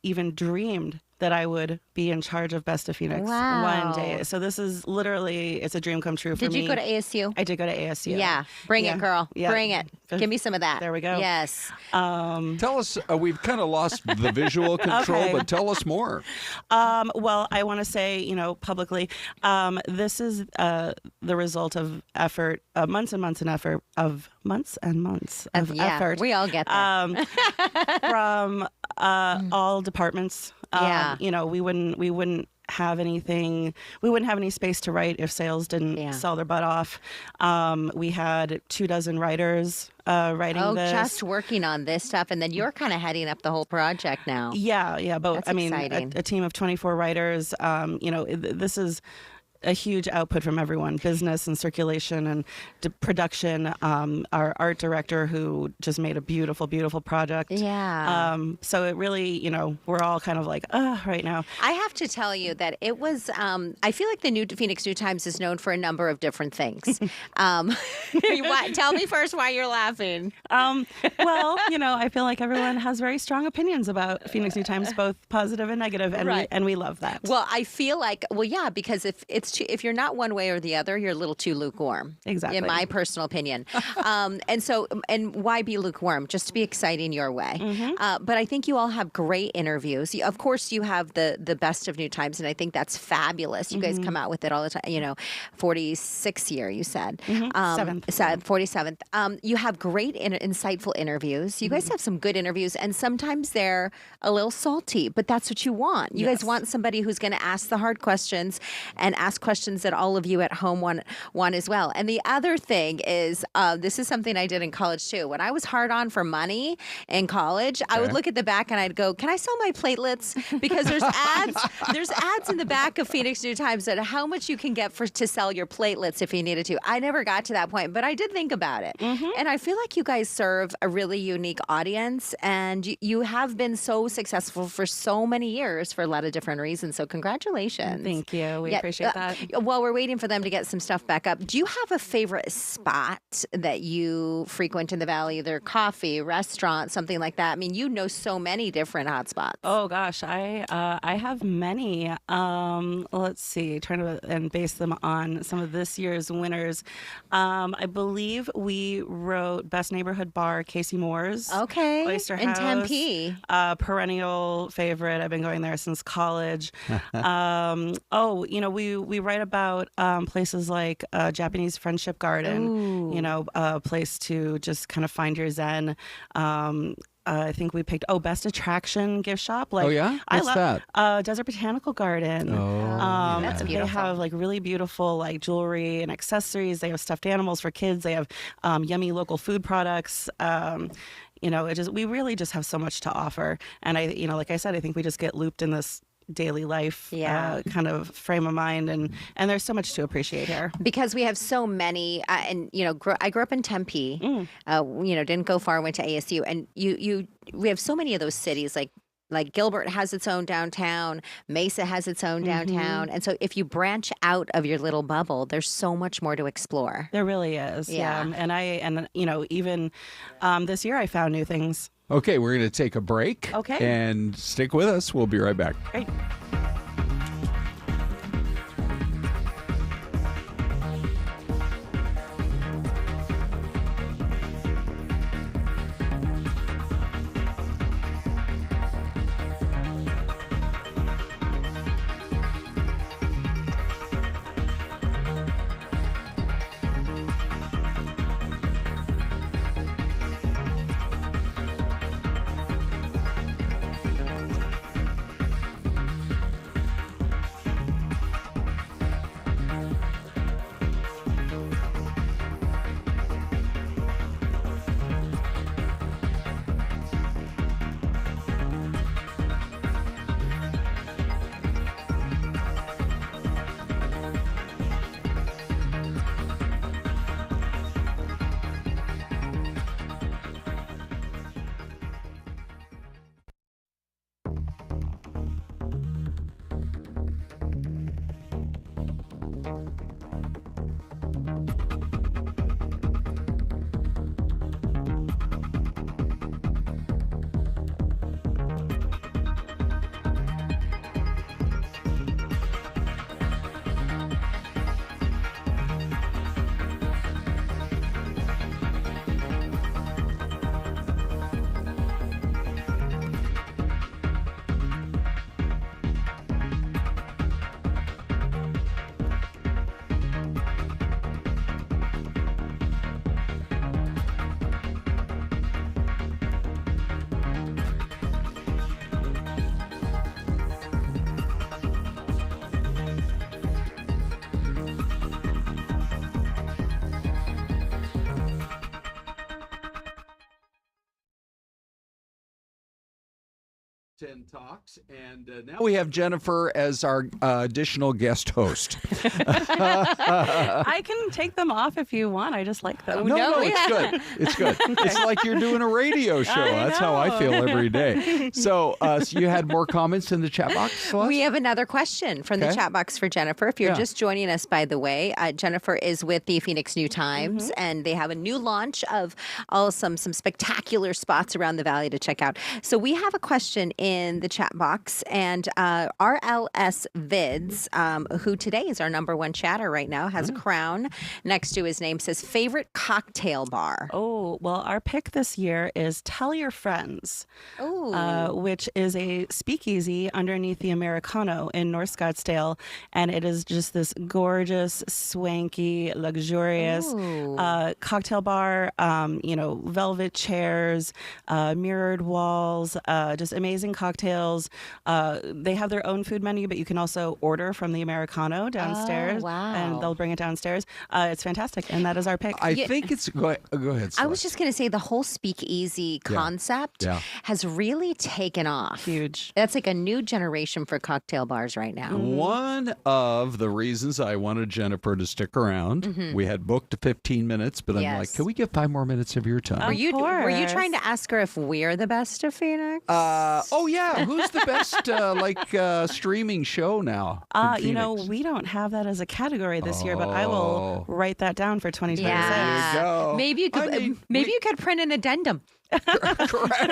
even dreamed that I would be in charge of Best of Phoenix one day. So this is literally, it's a dream come true for me. Did you go to ASU? I did go to ASU. Yeah. Bring it, girl. Yeah. Bring it. Give me some of that. There we go. Yes. Tell us, we've kind of lost the visual control, Okay. but tell us more. Well, I want to say, publicly, this is the result of effort, months and months and effort of months and months of effort. We all get that. From all departments. We wouldn't have anything. We wouldn't have any space to write if sales didn't sell their butt off. We had 24 writers writing this. Just working on this stuff, and then you're kind of heading up the whole project now. Yeah. But That's I mean, exciting. a team of 24 writers. This is a huge output from everyone, business and circulation and production. Our art director, who just made a beautiful, beautiful product. Yeah. So it really, we're all kind of like, right now. I have to tell you that it was, I feel like the New Phoenix New Times is known for a number of different things. Tell me first why you're laughing. Well, I feel like everyone has very strong opinions about Phoenix New Times, both positive and negative, and we love that. Well, I feel like, because if you're not one way or the other, you're a little too lukewarm. Exactly. In my personal opinion. And why be lukewarm? Just to be exciting your way. Mm-hmm. But I think you all have great interviews. Of course, you have the best of New Times, and I think that's fabulous. You guys come out with it all the time. 46th year, you said. Seventh. 47th. You have great, insightful interviews. You guys have some good interviews, and sometimes they're a little salty, but that's what you want. You guys want somebody who's going to ask the hard questions and ask questions that all of you at home want as well. And the other thing is, this is something I did in college too. When I was hard on for money in college, I would look at the back and I'd go, "Can I sell my platelets?" Because there's ads in the back of Phoenix New Times that how much you can get to sell your platelets if you needed to. I never got to that point, but I did think about it. And I feel like you guys serve a really unique audience, and you have been so successful for so many years for a lot of different reasons. So congratulations. Thank you. We appreciate that. While we're waiting for them to get some stuff back up, do you have a favorite spot that you frequent in the Valley? Either coffee, restaurant, something like that? I mean, you know so many different hot spots. Oh gosh, I have many. Let's see, trying to base them on some of this year's winners. I believe we wrote Best Neighborhood Bar, Casey Moore's. Okay. Oyster in House. Tempe. Perennial favorite. I've been going there since college. We write about places like Japanese Friendship Garden. Ooh. A place to just kind of find your zen. I think we picked Best Attraction gift shop. What's that? Desert Botanical Garden. That's beautiful. They have really beautiful jewelry and accessories. They have stuffed animals for kids. They have yummy local food products. We really just have so much to offer. And like I said, I think we just get looped in this daily life kind of frame of mind, and there's so much to appreciate here because we have so many I grew up in Tempe, didn't go far, went to ASU, and we have so many of those cities like Gilbert has its own downtown, Mesa has its own downtown, and so if you branch out of your little bubble, there's so much more to explore. There really is. And even this year I found new things. Okay, we're going to take a break. Okay. And stick with us. We'll be right back. Great. 10 Talks, and now we have Jennifer as our additional guest host. I can take them off if you want. I just like them. No, it's good. It's good. It's like you're doing a radio show. That's how I feel every day. So you had more comments in the chat box, Celeste? We have another question from the chat box for Jennifer. If you're just joining us, by the way, Jennifer is with the Phoenix New Times, and they have a new launch of some spectacular spots around the valley to check out. So we have a question in the chat box, and RLS Vids, who today is our number one chatter right now, has a crown next to his name, says favorite cocktail bar. Oh, well, our pick this year is Tell Your Friends, which is a speakeasy underneath the Americano in North Scottsdale, and it is just this gorgeous, swanky, luxurious cocktail bar, velvet chairs, mirrored walls, just amazing cocktails. They have their own food menu, but you can also order from the Americano downstairs, and they'll bring it downstairs. It's fantastic, and that is our pick. I think it's... Go ahead, Celeste. I was just going to say the whole speakeasy concept has really taken off. Huge. That's like a new generation for cocktail bars right now. One of the reasons I wanted Jennifer to stick around, we had booked 15 minutes, but I'm like, can we get 5 more minutes of your time? Were you trying to ask her if we're the best of Phoenix? Who's the best streaming show now? We don't have that as a category this year, but I will write that down for 2026. Yeah. There you go. Maybe you could print an addendum. Correct.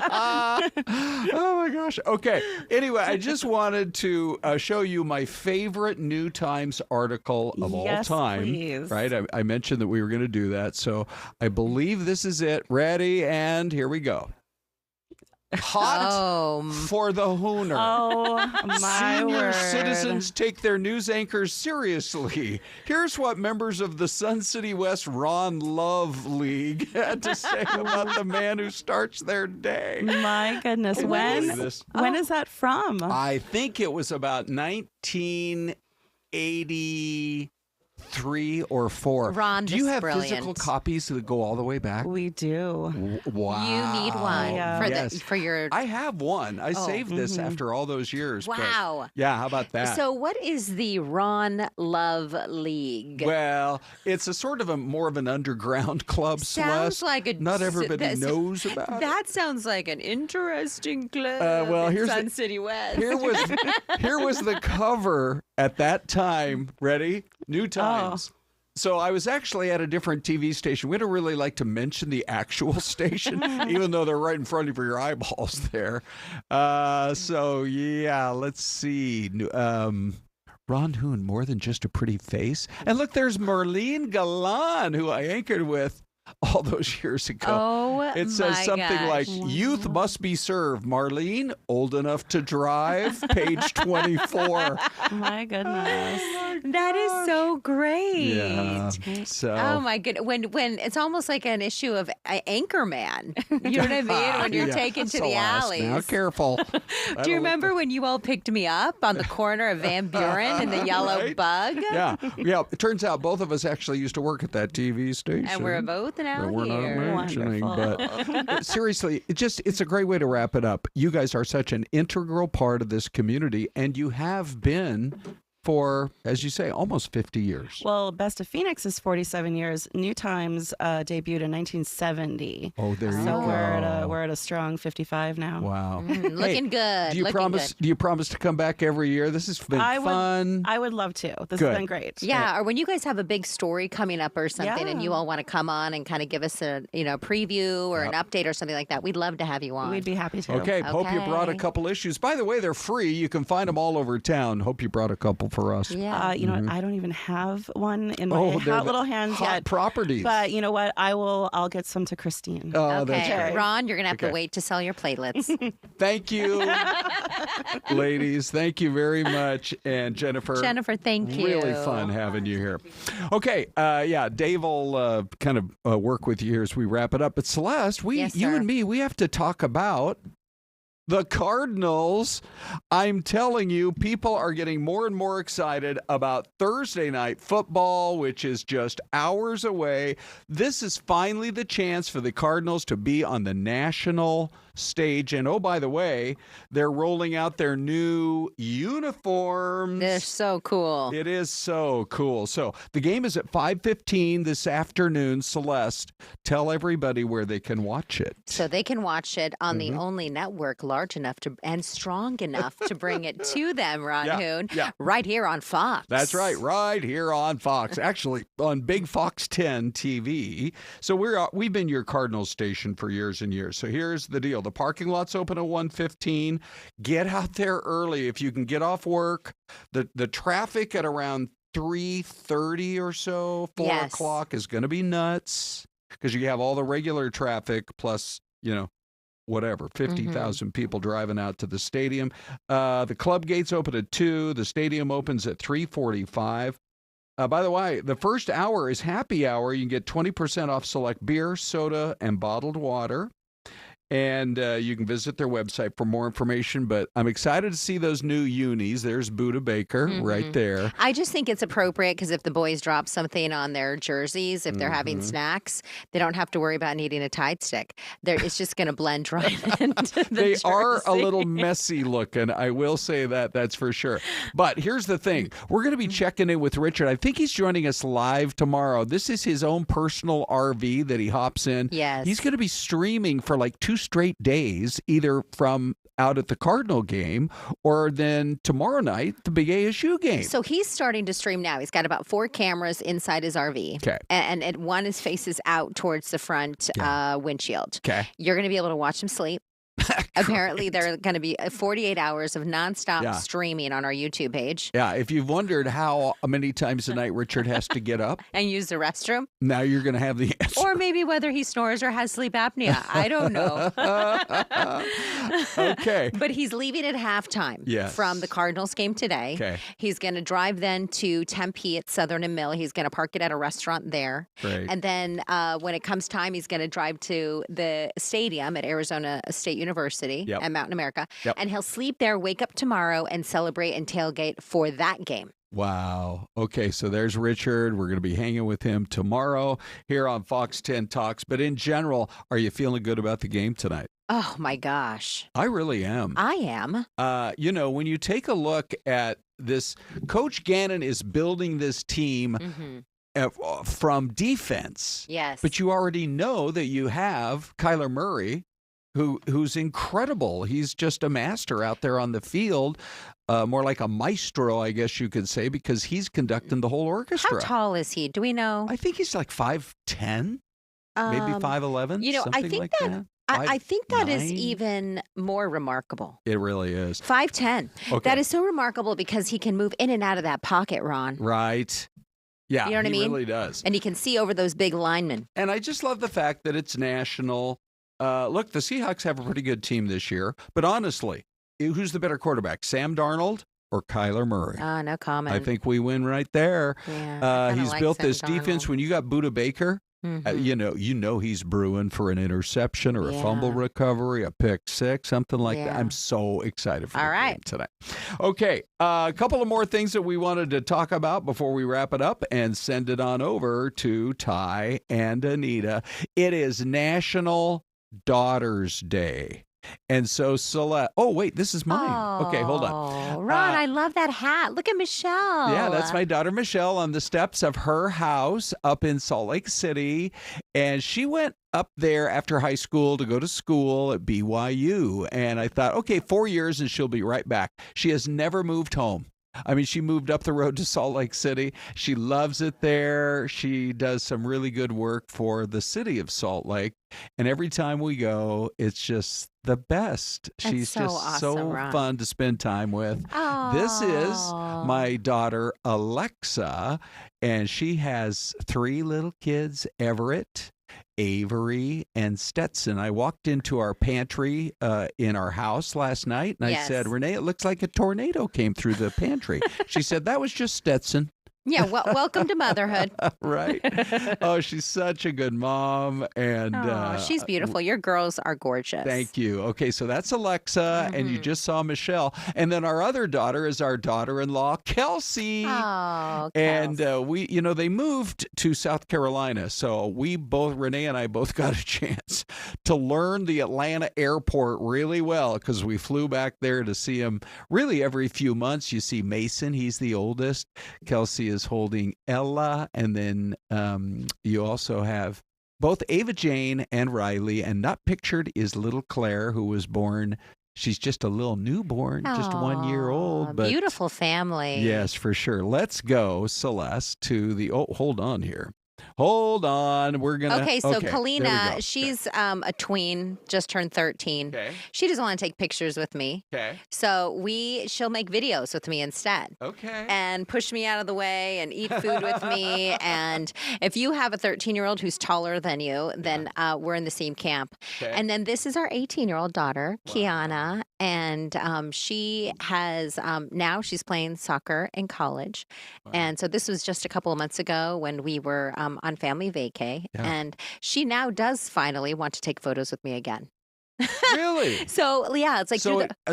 Oh my gosh. Okay. Anyway, I just wanted to show you my favorite New Times article of all time. Please. Right? I mentioned that we were going to do that, so I believe this is it. Ready? And here we go. Hot for the Hooner. Oh, my Senior word. citizens take their news anchors seriously. Here's what members of the Sun City West Ron Love League had to say about the man who starts their day. My goodness. When is that from? I think it was about 1983 or 4. Ron, do you have brilliant. physical copies that go all the way back? We do. Wow. You need one for your... I have one. I saved this after all those years. Wow. But how about that? So what is the Ron Love League? Well, it's a sort of more of an underground club. Sounds like not everybody knows about it. That sounds like an interesting club. Here's Sun City West. Here was the cover at that time. Ready? New Times. So I was actually at a different TV station. We don't really like to mention the actual station, even though they're right in front of your eyeballs there. Let's see. Ron Hoon, more than just a pretty face. And look, there's Marlene Galan, who I anchored with all those years ago. It says something like, youth must be served. Marlene, old enough to drive, page 24. My goodness. That is so great. Yeah. So. Oh my goodness. When it's almost like an issue of Anchorman. You know what I mean? When you're taken to the alleys. Now, careful. Do you remember when you all picked me up on the corner of Van Buren and the Yellow Bug? Yeah. It turns out both of us actually used to work at that TV station. And we're both now we're here. not mentioning, but seriously, it's a great way to wrap it up. You guys are such an integral part of this community, and you have been for, as you say, almost 50 years. Well, Best of Phoenix is 47 years. New Times debuted in 1970. Oh, there you go. So we're at a strong 55 now. Wow. Looking good. Do you promise to come back every year? This has been fun. I would love to. This has been great. Yeah, or when you guys have a big story coming up or something and you all want to come on and kind of give us a preview or an update or something like that, we'd love to have you on. We'd be happy to. Okay. Hope you brought a couple issues. By the way, they're free. You can find them all over town. Hope you brought a couple for us. Yeah. You know what? I don't even have one in my hot little hands yet. Properties. But you know what? I'll get some to Christine. Oh, okay. That's great. Ron, you're going to have to wait to sell your platelets. Thank you, ladies. Thank you very much. And Jennifer. Thank you. Really fun having you here. Okay. Dave will kind of work with you here as we wrap it up. But Celeste, you and me, we have to talk about the Cardinals. I'm telling you, people are getting more and more excited about Thursday night football, which is just hours away. This is finally the chance for the Cardinals to be on the national stage. And oh, by the way, they're rolling out their new uniforms. They're so cool. It is so cool. So the game is at 5:15 this afternoon. Celeste, tell everybody where they can watch it. So they can watch it on the only network large enough and strong enough to bring it to them, Ron Hoon, right here on Fox. That's right here on Fox. Actually, on Big Fox 10 TV. So we've been your Cardinals station for years and years. So here's the deal. The parking lot's open at 1:15. Get out there early if you can get off work. The traffic at around 3:30 or so, 4 o'clock is going to be nuts because you have all the regular traffic plus, whatever, 50,000 people driving out to the stadium. The club gates open at 2. The stadium opens at 3:45. By the way, the first hour is happy hour. You can get 20% off select beer, soda, and bottled water. And you can visit their website for more information. But I'm excited to see those new unis. There's Buddha Baker right there. I just think it's appropriate because if the boys drop something on their jerseys, if they're having snacks, they don't have to worry about needing a Tide stick. It's just going to blend right into the They jersey. are a little messy looking. I will say that. That's for sure. But here's the thing. We're going to be checking in with Richard. I think he's joining us live tomorrow. This is his own personal RV that he hops in. Yes. He's going to be streaming for like 2 straight days, either from out at the Cardinal game or then tomorrow night, the big ASU game. So he's starting to stream now. He's got about 4 cameras inside his RV. Okay. And one faces out towards the front windshield. Okay. You're going to be able to watch him sleep. Apparently, there are going to be 48 hours of nonstop streaming on our YouTube page. Yeah, if you've wondered how many times a night Richard has to get up and use the restroom, now you're going to have the answer. Or maybe whether he snores or has sleep apnea. I don't know. Okay. But he's leaving at halftime from the Cardinals game today. Okay. He's going to drive then to Tempe at Southern and Mill. He's going to park it at a restaurant there. Great. And then when it comes time, he's going to drive to the stadium at Arizona State University at Mountain America. Yep. And he'll sleep there, wake up tomorrow, and celebrate and tailgate for that game. Wow. Okay, so there's Richard. We're going to be hanging with him tomorrow here on Fox 10 Talks. But in general, are you feeling good about the game tonight? Oh, my gosh. I really am. I am. When you take a look at this, Coach Gannon is building this team from defense. Yes. But you already know that you have Kyler Murray, who's incredible. He's just a master out there on the field, more like a maestro, I guess you could say, because he's conducting the whole orchestra. How tall is he? Do we know? I think he's like 5'10", maybe 5'11", I think like that. I think that is 5'9". even more remarkable. It really is. 5'10". Okay. That is so remarkable because he can move in and out of that pocket, Ron. Right. Yeah, you know what I mean? He really does. And he can see over those big linemen. And I just love the fact that it's national. Look, the Seahawks have a pretty good team this year. But honestly, who's the better quarterback, Sam Darnold or Kyler Murray? No comment. I think we win right there. Yeah, he's like built Sam this defense. Darnold. When you got Buddha Baker, you know he's brewing for an interception or a fumble recovery, a pick six, something like that. I'm so excited for the game tonight. Okay, a couple of more things that we wanted to talk about before we wrap it up and send it on over to Ty and Anita. It is National Daughters Day. And so Celeste, oh wait, this is mine. Okay, hold on. Ron, I love that hat. Look at Michelle. Yeah, that's my daughter Michelle on the steps of her house up in Salt Lake City. And she went up there after high school to go to school at BYU. And I thought, okay, 4 years and she'll be right back. She has never moved home. I mean, she moved up the road to Salt Lake City. She loves it there. She does some really good work for the city of Salt Lake. And every time we go, it's just the best. She's so just awesome, so Ron. fun to spend time with. This is my daughter, Alexa, and she has 3 little kids, Everett, Avery, and Stetson. I walked into our pantry in our house last night, and I said, Renee, it looks like a tornado came through the pantry. She said, that was just Stetson. Yeah, welcome to motherhood. Right. Oh, she's such a good mom. And she's beautiful. Your girls are gorgeous. Thank you. Okay, so that's Alexa, and you just saw Michelle. And then our other daughter is our daughter-in-law, Kelsey. Oh, and they moved to South Carolina. So Renee and I both got a chance to learn the Atlanta airport really well because we flew back there to see him really every few months. You see Mason, he's the oldest. Kelsey is holding Ella, and then you also have both Ava Jane and Riley, and not pictured is little Claire, who was born. She's just a little newborn, just 1 year old. But beautiful family. Yes, for sure. Let's go, Syleste, to the. Oh, hold on here. Hold on. We're going to. Okay, so Kalina, she's a tween, just turned 13. Okay. She doesn't want to take pictures with me. Okay. So she'll make videos with me instead. Okay. And push me out of the way and eat food with me. And if you have a 13-year-old who's taller than you, then we're in the same camp. Okay. And then this is our 18-year-old daughter, Kiana. And she has, now she's playing soccer in college. Wow. And so this was just a couple of months ago when we were on family vacay. Yeah. And she now does finally want to take photos with me again. Really? So, yeah, it's like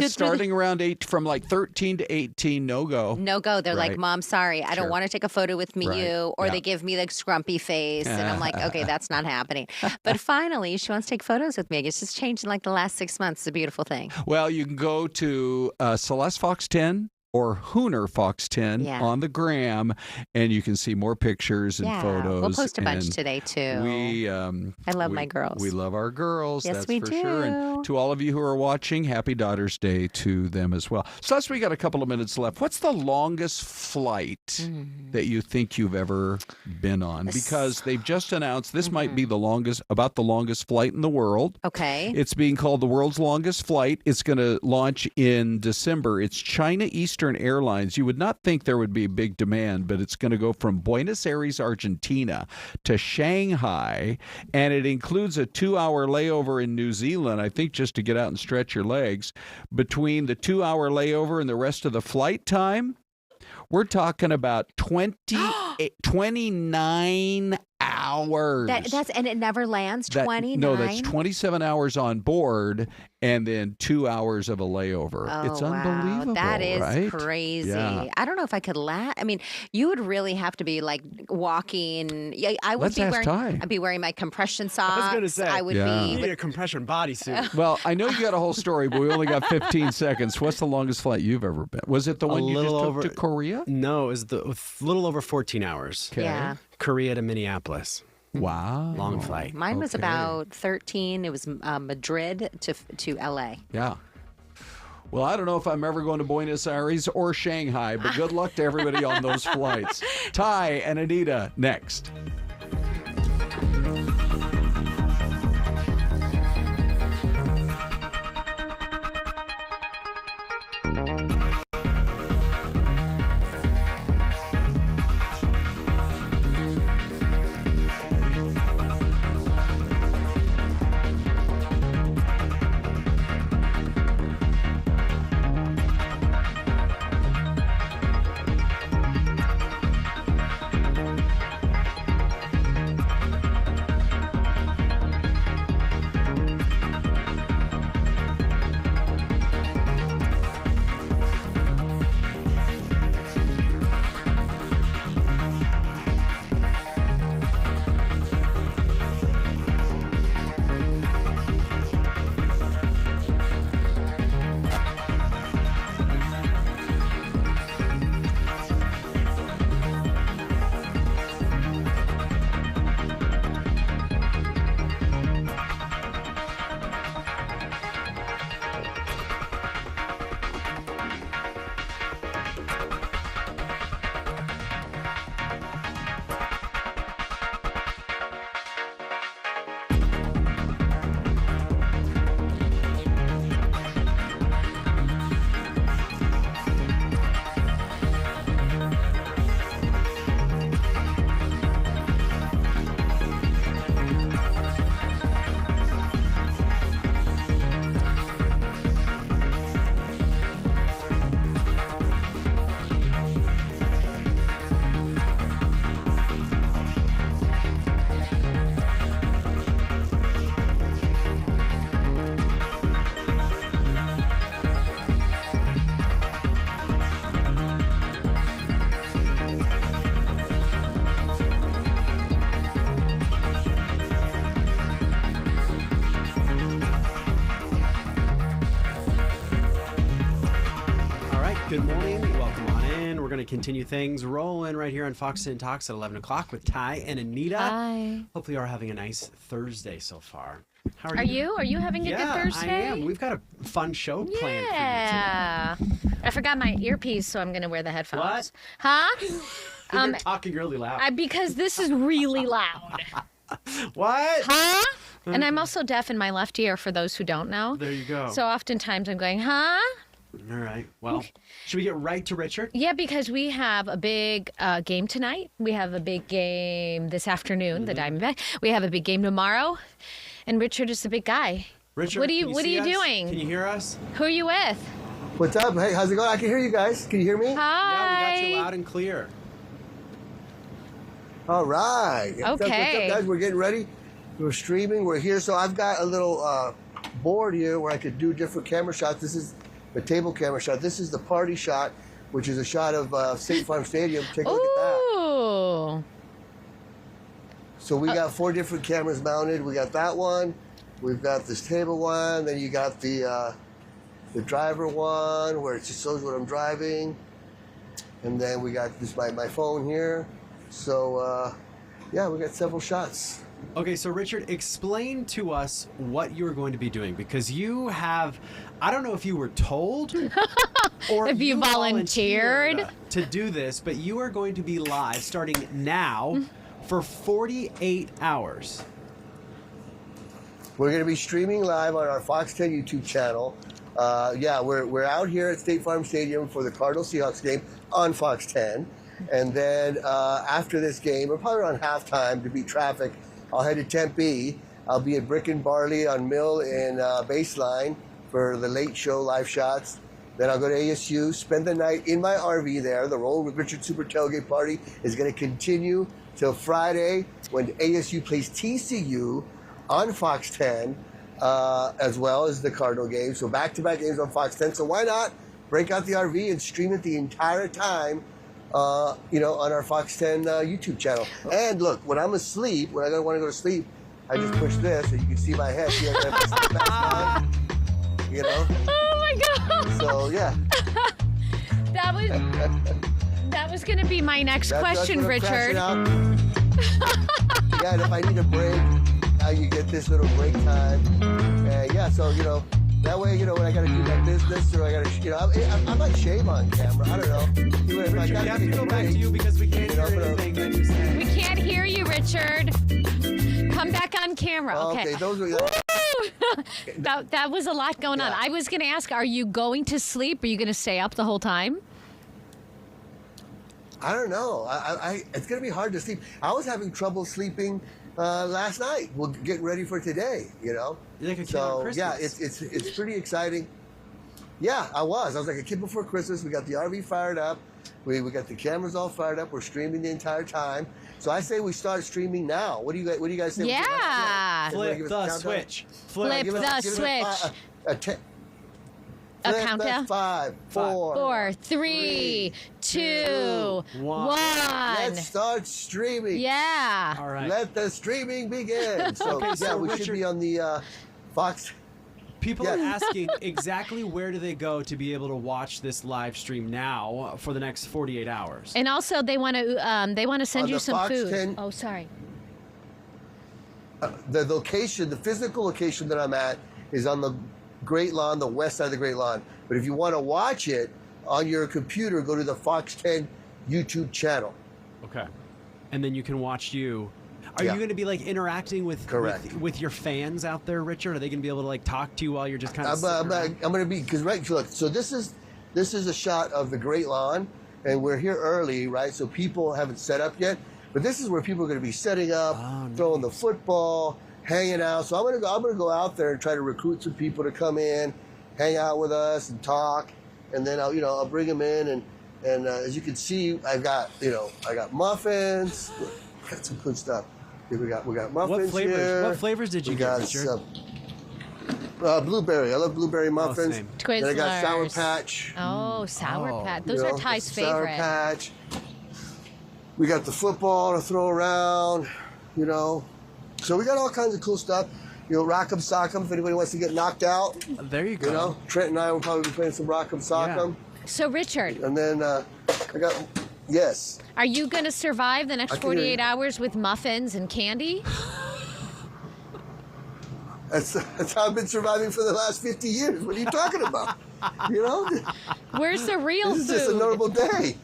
starting around 8, from like 13 to 18, no go. No go. They're like, Mom, sorry, I don't want to take a photo with me, you. Or they give me the scrumpy face. And I'm like, okay, that's not happening. But finally, she wants to take photos with me. It's just changed in like the last 6 months. It's a beautiful thing. Well, you can go to Syleste Fox 10. Or Hooner Fox 10 on the gram, and you can see more pictures and photos. We'll post a bunch today too. I love my girls. We love our girls. Yes, that's we for do. sure. And to all of you who are watching, happy Daughter's Day to them as well. So we got a couple of minutes left. What's the longest flight that you think you've ever been on? Because they've just announced this might be the longest flight in the world. Okay. It's being called the world's longest flight. It's going to launch in December. It's China Eastern Airlines. You would not think there would be big demand, but it's going to go from Buenos Aires, Argentina to Shanghai, and it includes a 2-hour layover in New Zealand, I think just to get out and stretch your legs. Between the 2-hour layover and the rest of the flight time, we're talking about 29 hours. And it never lands. 29. No, that's 27 hours on board, and then 2 hours of a layover. Oh, it's unbelievable. That is right? crazy. Yeah. I don't know if I could I mean, you would really have to be like walking. I would Let's ask Ty. I'd be wearing my compression socks. I was going to say, I would you be. need a compression bodysuit. Well, I know you got a whole story, but we only got 15 seconds. What's the longest flight you've ever been? Was it the one you just took to Korea? No, it was a little over 14 hours. Okay. Yeah. Korea to Minneapolis. Wow. Long flight. Mine was about 13. It was Madrid to LA. Yeah. Well, I don't know if I'm ever going to Buenos Aires or Shanghai, but good luck to everybody on those flights. Ty and Anita next. continue things rolling right here on Fox and Talks at 11 o'clock with Ty and Anita. Hi. Hopefully you are having a nice Thursday so far. How Are you? Are you having a good Thursday? I am. We've got a fun show planned for you today. Yeah. I forgot my earpiece, so I'm going to wear the headphones. What? Huh? You're talking really loud. Because this is really loud. What? Huh? And I'm also deaf in my left ear, for those who don't know. There you go. So oftentimes I'm going, huh? All right. Well, should we get right to Richard? Yeah, because we have a big game tonight. We have a big game this afternoon, the Diamondback. We have a big game tomorrow. And Richard is the big guy. Richard, what are you doing? Can you hear us? Who are you with? What's up? Hey, how's it going? I can hear you guys. Can you hear me? Hi. Yeah, we got you loud and clear. All right. Okay. What's up, guys? We're getting ready. We're streaming. We're here. So I've got a little board here where I could do different camera shots. This is the table camera shot. This is the party shot, which is a shot of State Farm Stadium. Take a look at that. Ooh. So we got 4 different cameras mounted. We got that one. We've got this table one. Then you got the driver one where it just shows what I'm driving. And then we got this my phone here. So yeah, we got several shots. Okay, so Richard, explain to us what you're going to be doing, because you have, I don't know if you were told or if you volunteered to do this, but you are going to be live starting now for 48 hours. We're going to be streaming live on our Fox 10 YouTube channel. Yeah, we're out here at State Farm Stadium for the Cardinals-Seahawks game on Fox 10. And then after this game, we're probably around halftime to beat traffic, I'll head to Tempe. I'll be at Brick and Barley on Mill and Baseline for the late show live shots. Then I'll go to ASU, spend the night in my RV there. The Rollin With Richard Super Tailgate Party is going to continue till Friday when ASU plays TCU on Fox 10, as well as the Cardinal game. So back-to-back games on Fox 10. So why not break out the RV and stream it the entire time, on our Fox 10 YouTube channel. And look, when I'm asleep, when I don't want to go to sleep, I just push this, and you can see my head. See, I have sleep mask on, Oh my God. So yeah. That was going to be my next question, Richard. Yeah, and if I need a break, now you get this little break time. Yeah, so that way, when I got to do my business, or I got to, I might shave on camera. I don't know. Richard, you have to go back to you because we can't hear anything that you're saying. We can't hear you, Richard. Come back on camera. Okay. Those are. that was a lot going on. I was going to ask, are you going to sleep? Are you going to stay up the whole time? I don't know. It's going to be hard to sleep. I was having trouble sleeping last night. We're getting ready for today. You're like a kid on Christmas. Yeah, it's pretty exciting. Yeah, I was like a kid before Christmas. We got the RV fired up. We got the cameras all fired up. We're streaming the entire time. So I say we start streaming now. What do you guys think? Yeah. Flip the switch. Flip the switch. A countdown? 5, 4, 3, 2, 1. Let's start streaming. Yeah. All right. Let the streaming begin. So, so we Richard, should be on the Fox. People are asking exactly where do they go to be able to watch this live stream now for the next 48 hours. And also, they want to send you some Fox food. 10, Oh, sorry. The physical location that I'm at is on the Great Lawn, the west side of the Great Lawn. But if you want to watch it on your computer, go to the Fox 10 YouTube channel. Okay. And then you can watch you. Are you going to be interacting with your fans out there, Richard? Are they going to be able to talk to you while you're just kind of I'm going to be, because look, so this is a shot of the Great Lawn, and we're here early, right? So people haven't set up yet, but this is where people are going to be setting up, throwing the football, hanging out. So I'm gonna go out there and try to recruit some people to come in, hang out with us and talk, and then I'll bring them in, and as you can see, I got muffins, got some good stuff. We got muffins. What flavors did you get, Richard? Blueberry. I love blueberry muffins. Then I got Sour Patch. Oh, Sour Patch. Those are Ty's favorite. Sour Patch. We got the football to throw around. So we got all kinds of cool stuff. Rock'em Sock'em, if anybody wants to get knocked out. There you go. Trent and I will probably be playing some Rock'em Sock'em. So, Richard. And then I got Yes. Are you going to survive the next 48 hours with muffins and candy? That's how I've been surviving for the last 50 years. What are you talking about? You know? Where's the real food? This is just a notable day.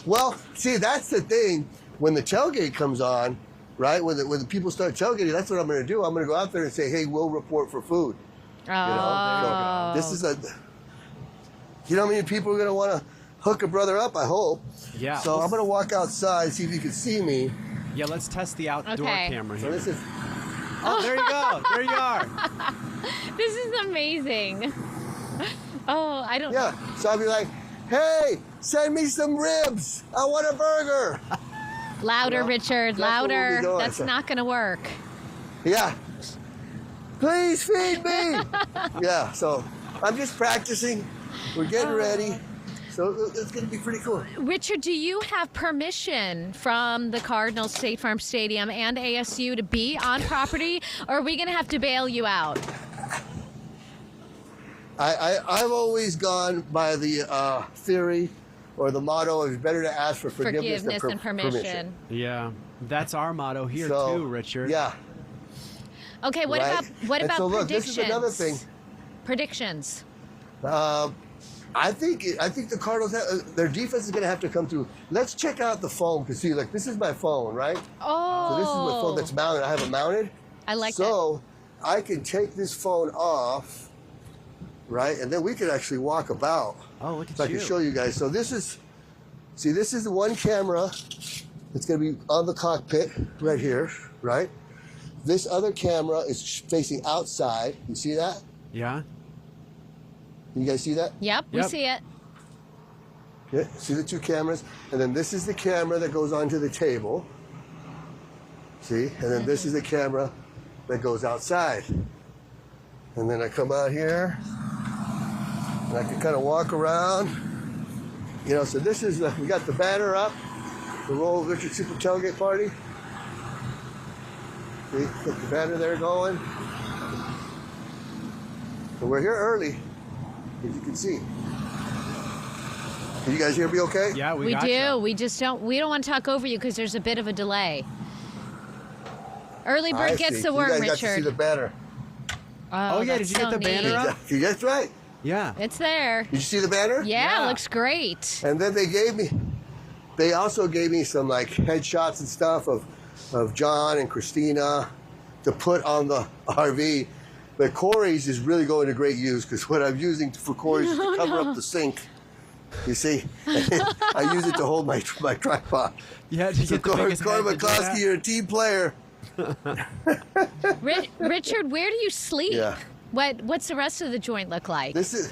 Well, see, that's the thing. When the tailgate comes on, right, when the people start tailgating, that's what I'm going to do. I'm going to go out there and say, hey, we'll report for food. Oh. You know? So this is you know how many people are going to want to hook a brother up, I hope. Yeah. So I'm going to walk outside, see if you can see me. Yeah, let's test the outdoor camera here. So this is... Oh, there you go. There you are. This is amazing. Oh, I don't... Yeah, so I'll be like, hey, send me some ribs. I want a burger. Louder, Richard, louder. We'll That's not going to work. Yeah. Please feed me. Yeah, so I'm just practicing. We're getting ready. So it's going to be pretty cool. Richard, do you have permission from the Cardinals State Farm Stadium and ASU to be on property, or are we going to have to bail you out? I've always gone by the theory or the motto of it's better to ask for forgiveness than and permission. Yeah, that's our motto here too, Richard. Yeah. Okay, what about predictions? So look, this is another thing. Predictions. I think the Cardinals their defense is going to have to come through. Let's check out the phone because see, like this is my phone, right? Oh. So this is my phone that's mounted. I have it mounted. I like that. So I can take this phone off, right, and then we can actually walk about. Oh, look at so you! I can show you guys. So this is the one camera that's going to be on the cockpit right here, right? This other camera is facing outside. You see that? Yeah. You guys see that? Yep, we see it. Yeah, see the two cameras? And then this is the camera that goes onto the table. See? And then this is the camera that goes outside. And then I come out here, and I can kind of walk around. You know, so this is, we got the banner up, the Rollin With Richard Super Tailgate Party. See, got the banner there going. So we're here early, as you can see. Can you guys hear me okay? Yeah, we do. You. We don't want to talk over you because there's a bit of a delay. Early bird gets the worm, Richard. You guys got to see the banner. Oh yeah, did you get the banner up? That's right. Yeah. It's there. Did you see the banner? Yeah, it looks great. And then they also gave me some like headshots and stuff of John and Christina to put on the RV. But Corey's is really going to great use because what I'm using for Corey's is to cover up the sink. You see, I use it to hold my tripod. Yeah, so Corey McCloskey, you're a team player. Richard, where do you sleep? Yeah. What's the rest of the joint look like? So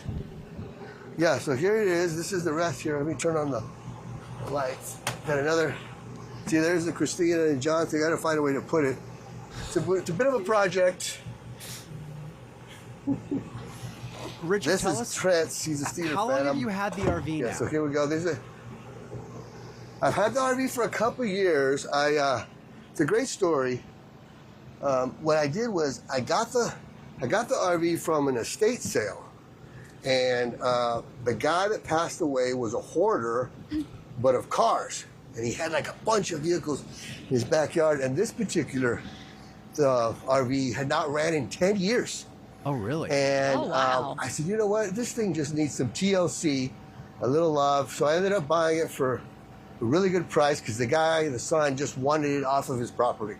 here it is. This is the rest here. Let me turn on the lights. Got another. See, there's the Christina and John thing. I got to find a way to put it. It's a bit of a project. Richard, this is Trent. He's a Steelers fan. How long have you had the RV now? So here we go. I've had the RV for a couple years. It's a great story. What I did was I got the RV from an estate sale, and the guy that passed away was a hoarder, but of cars, and he had like a bunch of vehicles in his backyard. And this particular RV had not ran in 10 years. Oh, really? And wow. I said, you know what? This thing just needs some TLC, a little love. So I ended up buying it for a really good price because the son, just wanted it off of his property.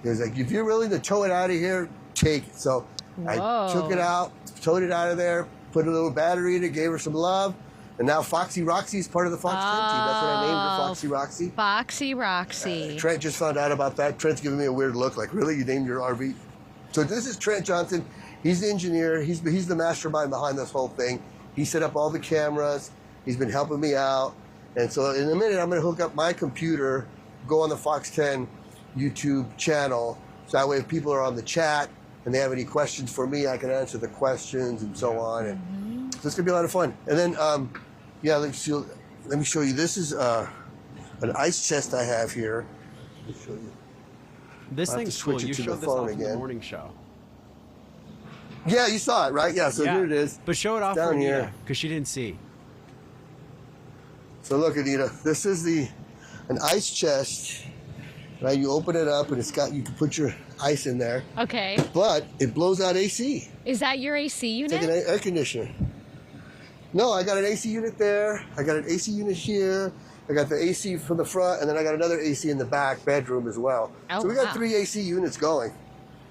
He was like, if you're willing to tow it out of here, take it. So I took it out, towed it out of there, put a little battery in it, gave her some love. And now Foxy Roxy is part of the Fox 10 team. That's what I named her, Foxy Roxy. Foxy Roxy. Trent just found out about that. Trent's giving me a weird look, like, really? You named your RV? So this is Trent Johnson. He's the engineer. He's the mastermind behind this whole thing. He set up all the cameras. He's been helping me out. And so in a minute, I'm going to hook up my computer, go on the Fox 10 YouTube channel. So that way if people are on the chat and they have any questions for me, I can answer the questions and so on. And so it's going to be a lot of fun. And then, let me show you. This is an ice chest I have here. Let me show you. This thing's cool. You showed this off in the morning show. Yeah, you saw it, right? Yeah, so here it is. But show it off down for here because she didn't see. So look, Anita, this is an ice chest. Right, you open it up and you can put your ice in there. Okay. But it blows out AC. Is that your AC unit? It's like an air conditioner. No, I got an AC unit there. I got an AC unit here. I got the AC from the front, and then I got another AC in the back bedroom as well. Oh, so we got 3 AC units going.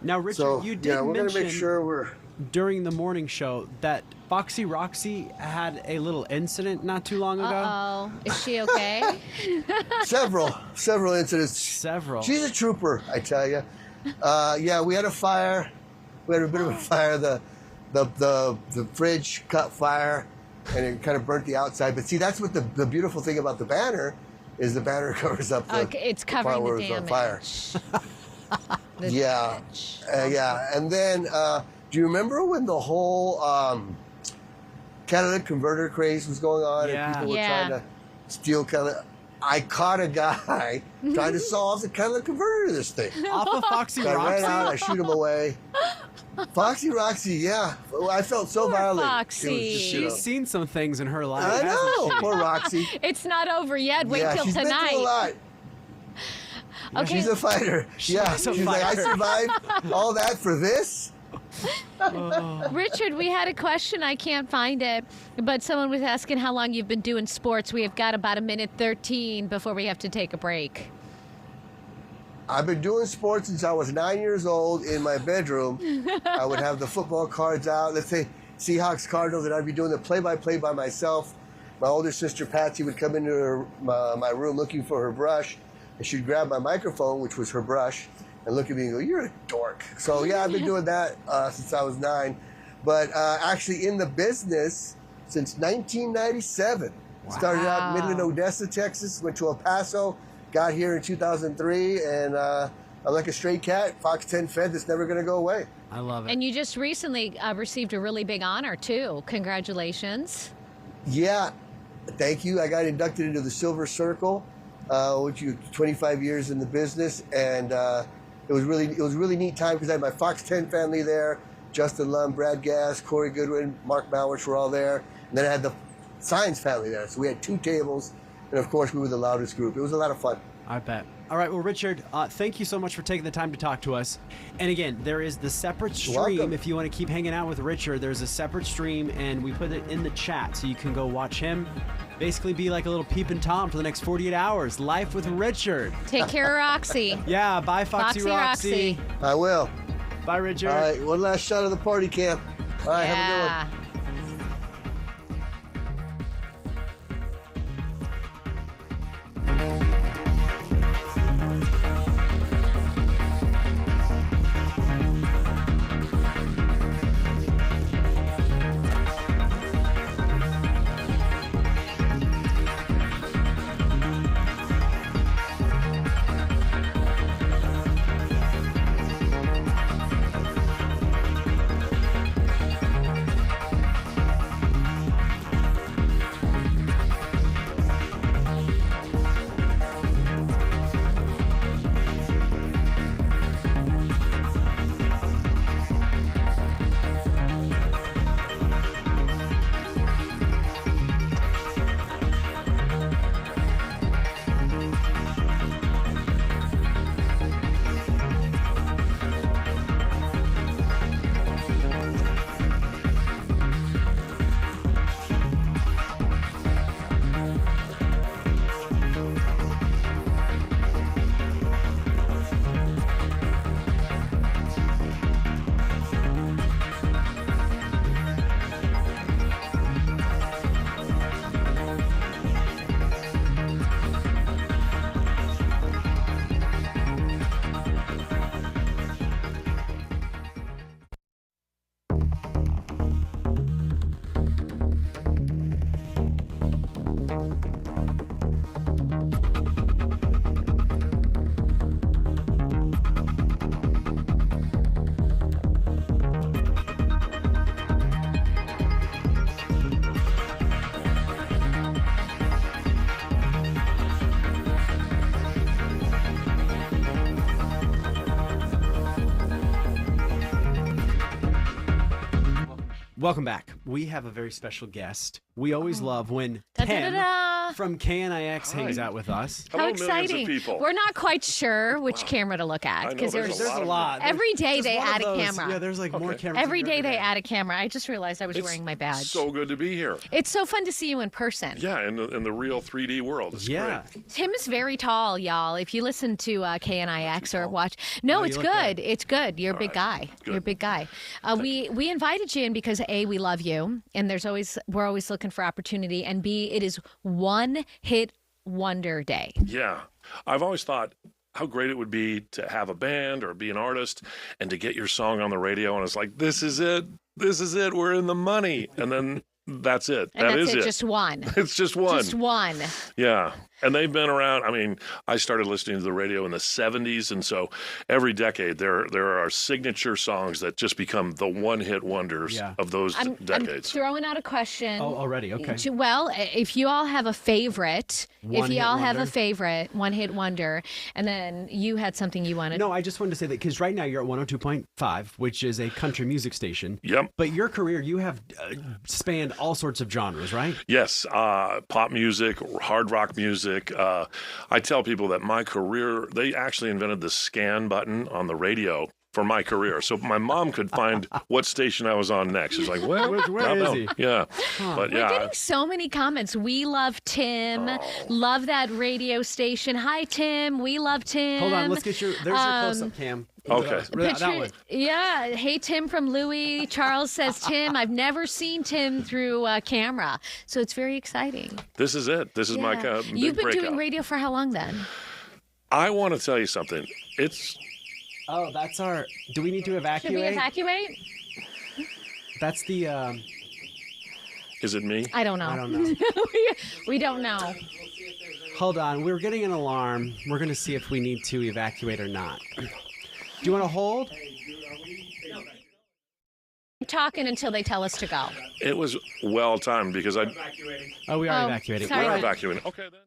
Now, Richard, So, you did yeah, we're mention gonna make sure we're during the morning show that Foxy Roxy had a little incident not too long ago. Uh-oh. Is she okay? several incidents. Several. She's a trooper, I tell you. Yeah, we had a fire. We had a bit of a fire. The fridge caught fire, and it kind of burnt the outside. But see, that's what the beautiful thing about the banner is. The banner covers up it's the covering part where the it was on damage. fire. Yeah, yeah. And then, do you remember when the whole catalytic converter craze was going on, and people were trying to steal catalytic? I caught a guy trying to solve the catalytic converter to this thing. Off of Foxy So I Roxy? ran out, I shoot him away. Foxy Roxy, yeah. I felt so Poor violated. Foxy. She's seen some things in her life. I hasn't know. she? Poor Roxy. It's not over yet. Wait Yeah, till she's tonight. been through a lot. Okay. She's a fighter. Yeah, She's a she's like, I fighter. survived all that for this? Richard, we had a question. I can't find it. But someone was asking how long you've been doing sports. We have got about 1:13 before we have to take a break. I've been doing sports since I was 9 years old in my bedroom. I would have the football cards out. Let's say Seahawks, Cardinals, and I'd be doing the play-by-play by myself. My older sister, Patsy, would come into my room looking for her brush, and she'd grab my microphone, which was her brush, and look at me and go, "You're a dork." So, yeah, I've been doing that since I was 9. But actually in the business since 1997. Wow. Started out in Midland, Odessa, Texas, went to El Paso, got here in 2003, and I'm like a stray cat, Fox 10 fed that's never going to go away. I love it. And you just recently received a really big honor, too. Congratulations. Yeah, thank you. I got inducted into the Silver Circle, which is 25 years in the business, and it was really neat time because I had my Fox 10 family there, Justin Lum, Brad Gass, Corey Goodwin, Mark Mowich were all there, and then I had the Saenz family there. So we had 2 tables, and of course we were the loudest group. It was a lot of fun. I bet. All right, well, Richard, thank you so much for taking the time to talk to us. And again, there is the separate stream. If you want to keep hanging out with Richard, there's a separate stream, and we put it in the chat, so you can go watch him. Basically be like a little peeping Tom for the next 48 hours. Life with Richard. Take care of Roxy. Yeah, bye, Foxy Roxy. I will. Bye, Richard. All right, one last shot of the party camp. All right, have a good one. Welcome back. We have a very special guest. We always love when 10 from KNIX hangs out with us. How exciting. We're not quite sure which camera to look at because there's a lot. Every day they add a camera. Yeah, there's like more cameras. Every day they add a camera. I just realized I was wearing my badge. So good to be here. It's so fun to see you in person. Yeah, in the real 3D world. It's great. Tim is very tall, y'all. If you listen to KNIX or watch, no, it's good. It's good. You're a big guy. You're a big guy. We invited you in because A, we love you, and we're always looking for opportunity, and B, it is one hit wonder day. Yeah, I've always thought how great it would be to have a band or be an artist and to get your song on the radio, and it's like, this is it. We're in the money, and then that's it. And that's it. Just one. It's just one. Just one. Yeah. And they've been around. I mean, I started listening to the radio in the 70s. And so every decade there are signature songs that just become the one-hit wonders of those decades. I'm throwing out a question. Oh, already. Okay. Well, if you all have a favorite, one-hit wonder, and then you had something you wanted. No, I just wanted to say that because right now you're at 102.5, which is a country music station. Yep. But your career, you have spanned all sorts of genres, right? Yes. Pop music, hard rock music. I tell people that my career, they actually invented the scan button on the radio for my career. So my mom could find what station I was on next. She's like, well, where is he? Yeah. But We're getting so many comments. We love Tim. Love that radio station. Hi, Tim. We love Tim. Hold on. Let's get there's your close-up cam. Okay. That one. Yeah. Hey, Tim from Louis. Charles says, Tim, I've never seen Tim through camera. So it's very exciting. This is it. This is my big You've been breakout. doing radio for how long then? I want to tell you something. Oh, that's our... Do we need to evacuate? Should we evacuate? That's the... Is it me? I don't know. I don't know. we don't know. Hold on. We're getting an alarm. We're going to see if we need to evacuate or not. Do you want to hold? I'm talking until they tell us to go. It was well timed because I... Oh, we are evacuating. Sorry. We're evacuating. Okay, then.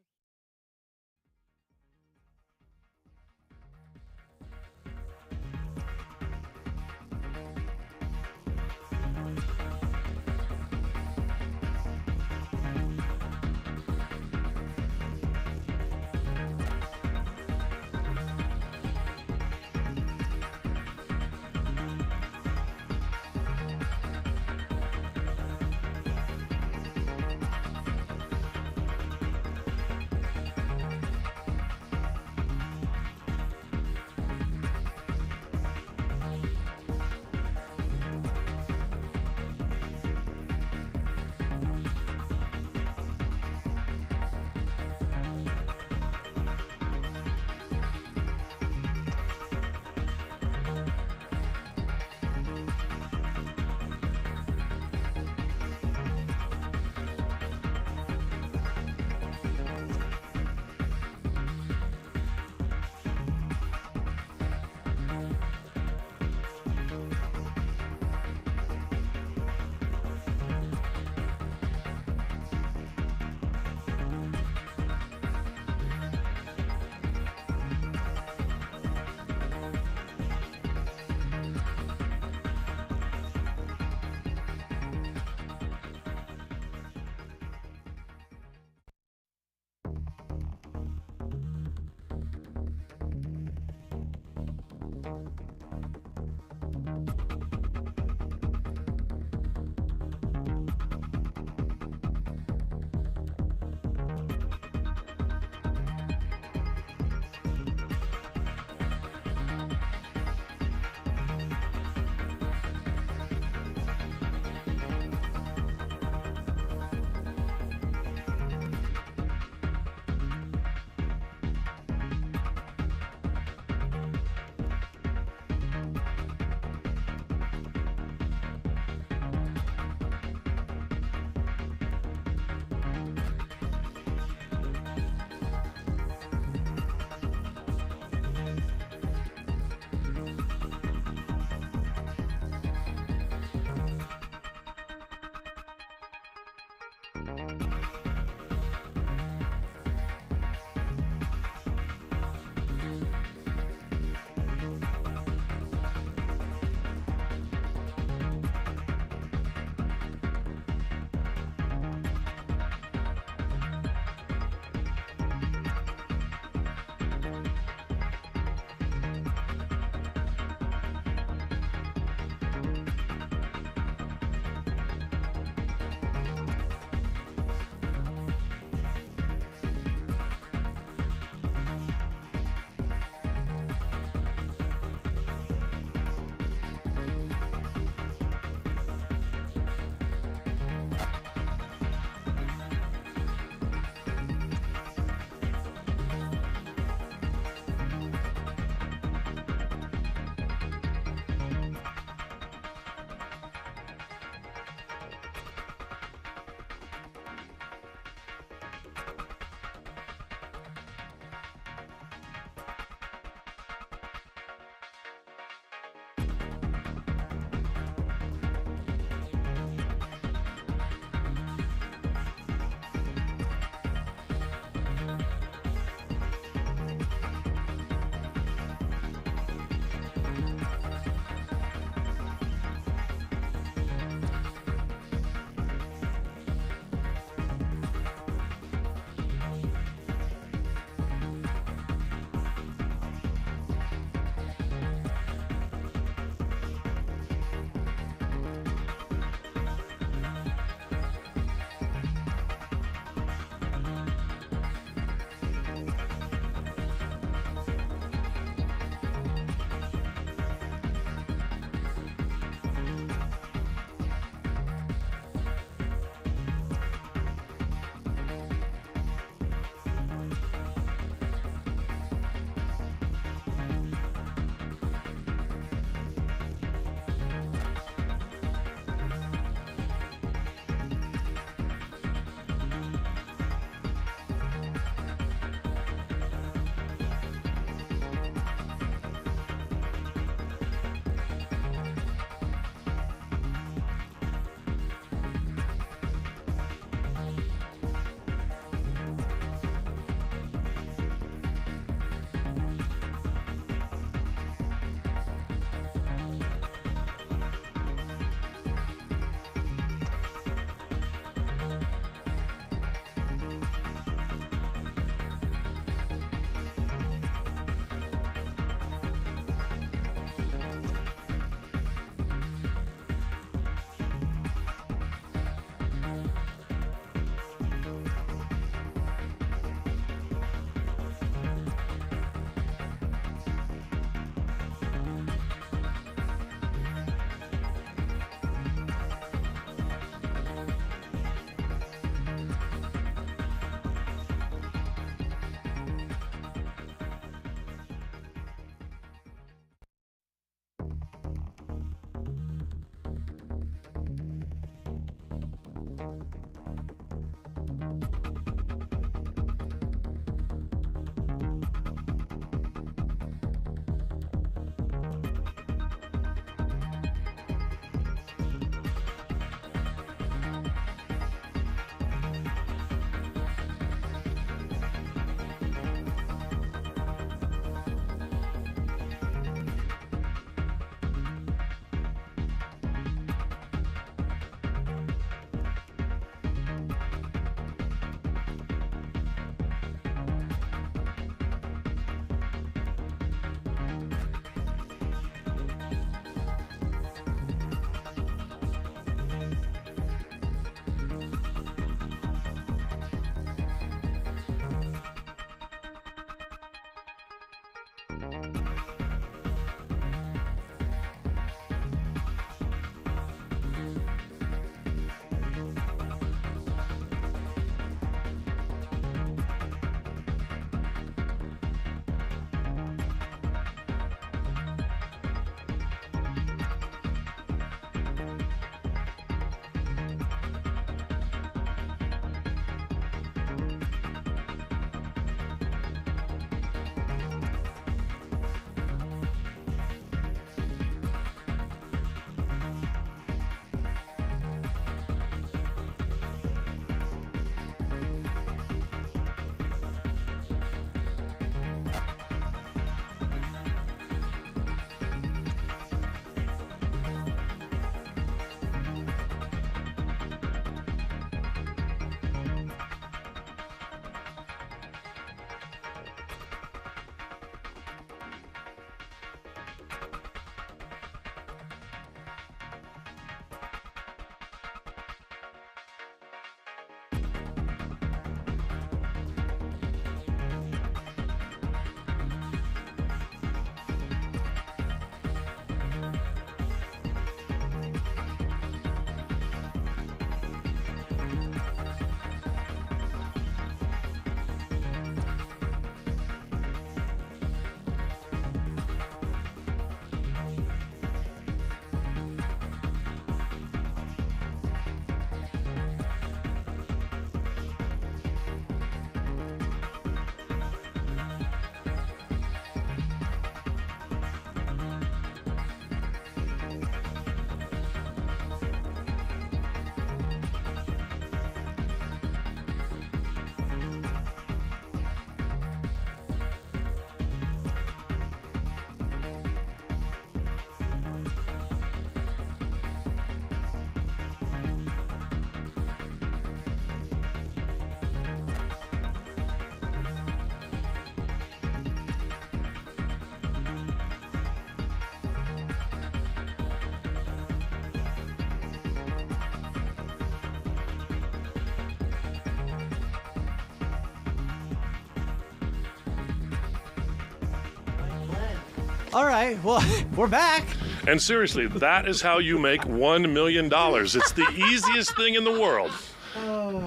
All right, well, we're back. And seriously, that is how you make $1 million. It's the easiest thing in the world.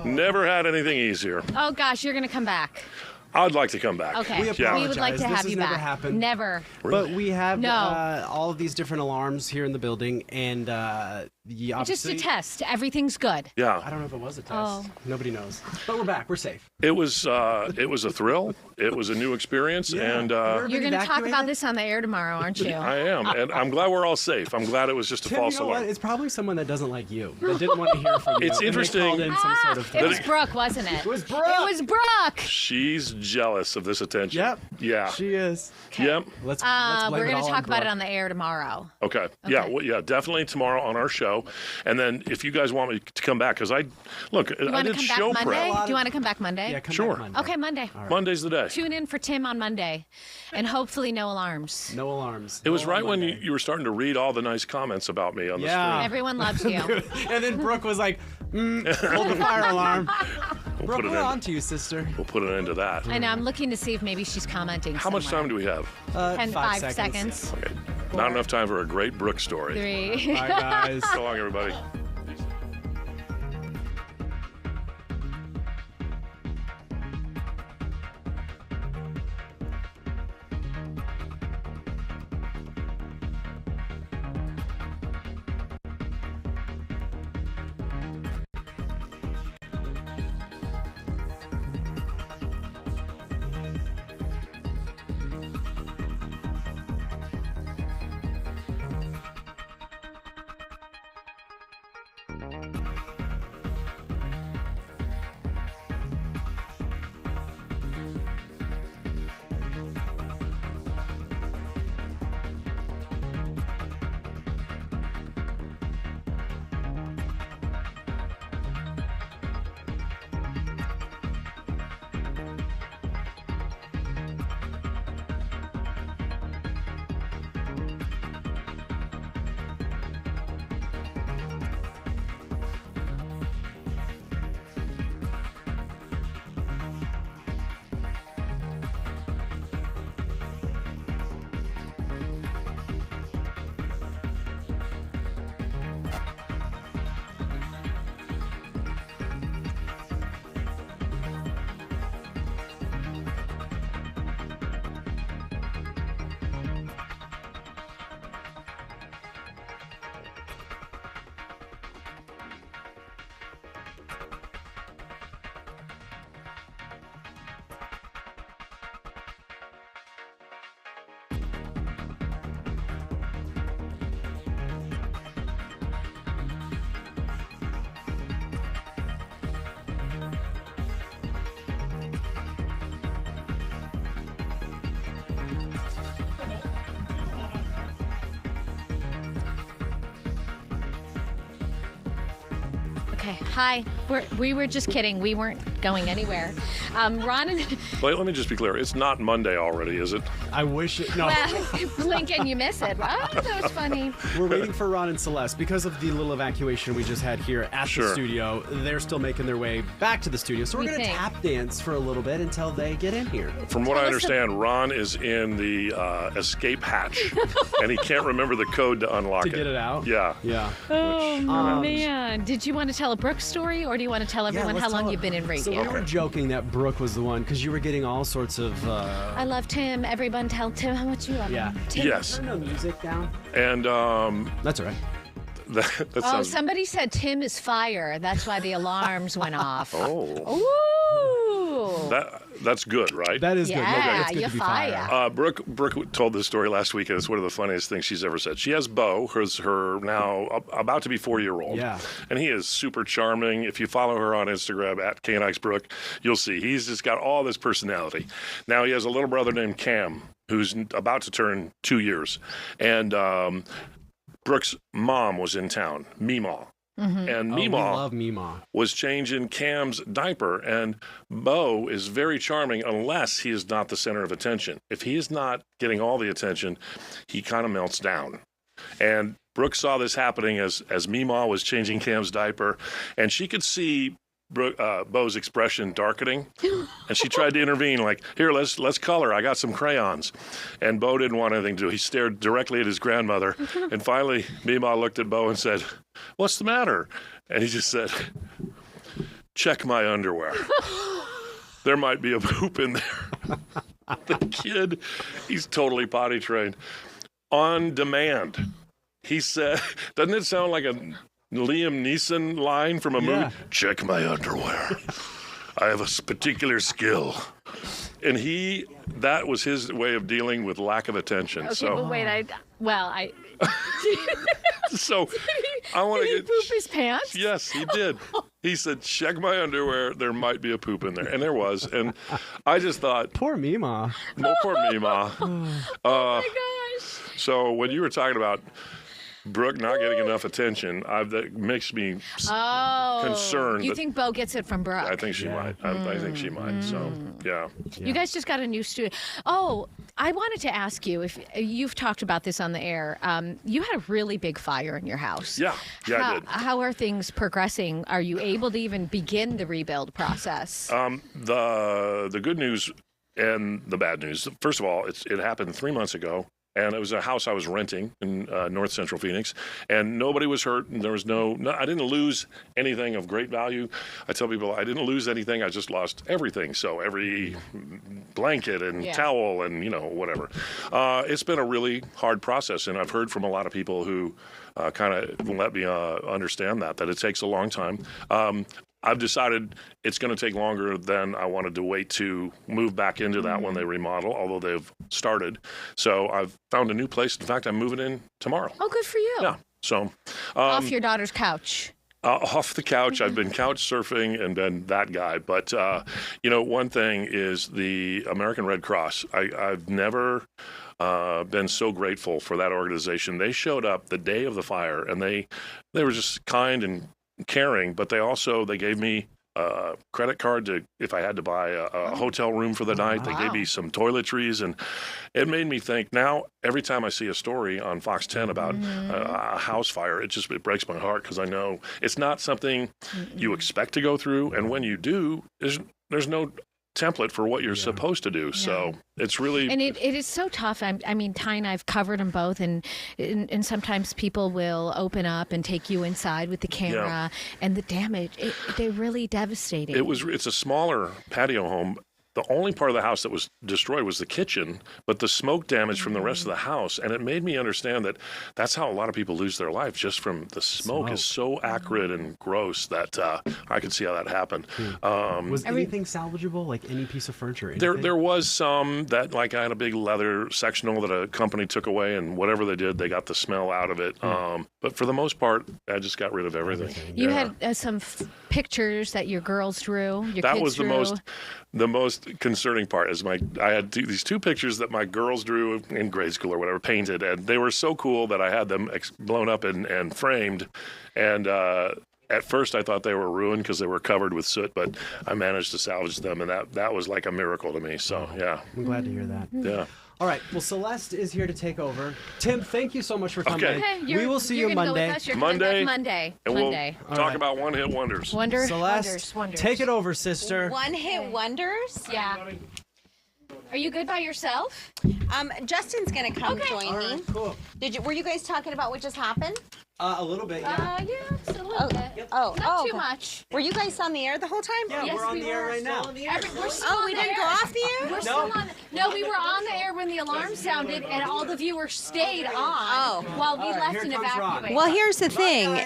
Never had anything easier. Oh, gosh, you're going to come back. I'd like to come back. Okay. We would like to have you back. Never happened. Never. But we have No. all of these different alarms here in the building, and Just a test. Everything's good. Yeah. I don't know if it was a test. Oh. Nobody knows. But we're back. We're safe. It was a thrill. It was a new experience, and You're going to talk about this on the air tomorrow, aren't you? I am, and I'm glad we're all safe. I'm glad it was just a Tim, false you know alarm. what? It's probably someone that doesn't like you. That didn't want to hear from you. It's and they interesting. called in some sort of It was Brooke, wasn't it? It was Brooke. It was Brooke. She's jealous of this attention. Yep. Yeah. She is. Yep. Let's We're blame it going all to on talk about it Brooke. on the air tomorrow. Okay. Yeah. Well, yeah. Definitely tomorrow on our show, and then if you guys want me to come back, because I Do you did want to come show back Monday? prep. Do you want to come back Monday? Yeah, come Sure. back Monday. Okay, Monday. Monday's the day. Tune in for Tim on Monday, and hopefully no alarms. No alarms. It was No right when Monday. you were starting to read all the nice comments about me on the stream. Everyone loves you. And then Brooke was like, hold the fire alarm. We'll Brooke, put it we're in. on to you, sister. We'll put an end to that. I know. I'm looking to see if maybe she's commenting. How much time do we have? 5 seconds. Okay. Not enough time for a great Brooke story. 3. Bye, guys. So long, everybody. Okay. Hi. We were just kidding. We weren't going anywhere. Ron and... Wait, let me just be clear. It's not Monday already, is it? I wish it... No. Well, blink and you miss it. Oh, that was funny. We're waiting for Ron and Syleste. Because of the little evacuation we just had here at the studio, they're still making their way back to the studio. So we're going to tap dance for a little bit until they get in here. From what I understand, Ron is in the escape hatch, and he can't remember the code to unlock it. To get it out? Yeah. Yeah. Oh, man. Did you want to tell a Brooke story, or do you want to tell everyone how long you've been in radio? So we were joking that Brooke was the one, because you were getting all sorts of... I love Tim. Everyone tell Tim how much you love him. Tim. Yes. Turn the music down. And... That's all right. That sounds... somebody said Tim is fire. That's why the alarms went off. Oh. Ooh. That's good, right? That is good. Yeah, It's good you're to be fire. Brooke told this story last week, and it's one of the funniest things she's ever said. She has Bo, who's her now about to be 4-year-old. Yeah. And he is super charming. If you follow her on Instagram, at KNIX Brooke, you'll see. He's just got all this personality. Now, he has a little brother named Cam, who's about to turn 2 years. And Brooke's mom was in town, Meemaw. Mm-hmm. And we Meemaw love Meemaw. was changing Cam's diaper, and Bo is very charming unless he is not the center of attention. If he is not getting all the attention, he kind of melts down. And Brooke saw this happening as Meemaw was changing Cam's diaper, and she could see Bo's expression darkening, and she tried to intervene, like, here, let's color. I got some crayons. And Bo didn't want anything to do. He stared directly at his grandmother, and finally, Meemaw looked at Bo and said, "What's the matter?" And he just said, "Check my underwear. There might be a poop in there." The kid, he's totally potty trained. On demand. He said, doesn't it sound like a Liam Neeson line from a movie? Check my underwear. I have a particular skill. And that was his way of dealing with lack of attention. Okay, but wait, So I want to Did he poop his pants? Yes, he did. He said, check my underwear. There might be a poop in there. And there was. And I just thought. Poor Meemaw. No, poor Meemaw. Oh, my gosh. So when you were talking about Brooke not getting enough attention, that makes me concerned. You think Bo gets it from Brooke? I think she might. I think she might. So, yeah. You guys just got a new studio. Oh, I wanted to ask you, if you've talked about this on the air, you had a really big fire in your house. Yeah, I did. How are things progressing? Are you able to even begin the rebuild process? The good news and the bad news. First of all, it happened 3 months ago. And it was a house I was renting in north central Phoenix, and nobody was hurt. And there was I didn't lose anything of great value. I tell people I didn't lose anything. I just lost everything. So every blanket and towel and whatever. It's been a really hard process, and I've heard from a lot of people who kind of let me understand that it takes a long time. I've decided it's going to take longer than I wanted to wait to move back into that when they remodel, although they've started. So I've found a new place. In fact, I'm moving in tomorrow. Oh, good for you. Yeah. So off your daughter's couch. Off the couch. I've been couch surfing and been that guy. But, one thing is the American Red Cross. I've never been so grateful for that organization. They showed up the day of the fire, and they were just kind and caring, but they gave me a credit card if I had to buy a hotel room for the night. They gave me some toiletries, and it made me think. Now, every time I see a story on Fox 10 about a house fire, it breaks my heart, because I know it's not something you expect to go through, and when you do, there's no template for what you're supposed to do. So it's really... And it is so tough. I mean, Ty and I have covered them both, and sometimes people will open up and take you inside with the camera, and the damage, they're really devastating. It's a smaller patio home. The only part of the house that was destroyed was the kitchen, but the smoke damage from the rest of the house. And it made me understand that that's how a lot of people lose their life, just from the smoke is so acrid and gross that I could see how that happened. Was anything salvageable, like any piece of furniture? There was some that, like, I had a big leather sectional that a company took away, and whatever they did, they got the smell out of it. But for the most part, I just had rid of everything. You had some pictures that your girls drew. That was the most concerning part. I had these two pictures that my girls drew in grade school or whatever, painted, and they were so cool that I had them blown up and framed. And At first, I thought they were ruined because they were covered with soot, but I managed to salvage them, and that was like a miracle to me. So, yeah. I'm glad to hear that. Yeah. All right. Well, Syleste is here to take over. Tim, thank you so much for coming. Okay. We will see you Monday. Monday. And we'll talk about one-hit wonders. Celeste, take it over, sister. One-hit wonders? Yeah. Are you good by yourself? Justin's gonna come join me. All right, cool. Were you guys talking about what just happened? A little bit, yeah. Yeah, just a little bit. Yep. Not too okay. much. Were you guys on the air the whole time? Yeah, Yes, we're on we the air were. right now. We didn't go off the air? We're still on. No, we were on the air when the alarm sounded, and all the viewers stayed on while we left and evacuated. Well, here's the thing.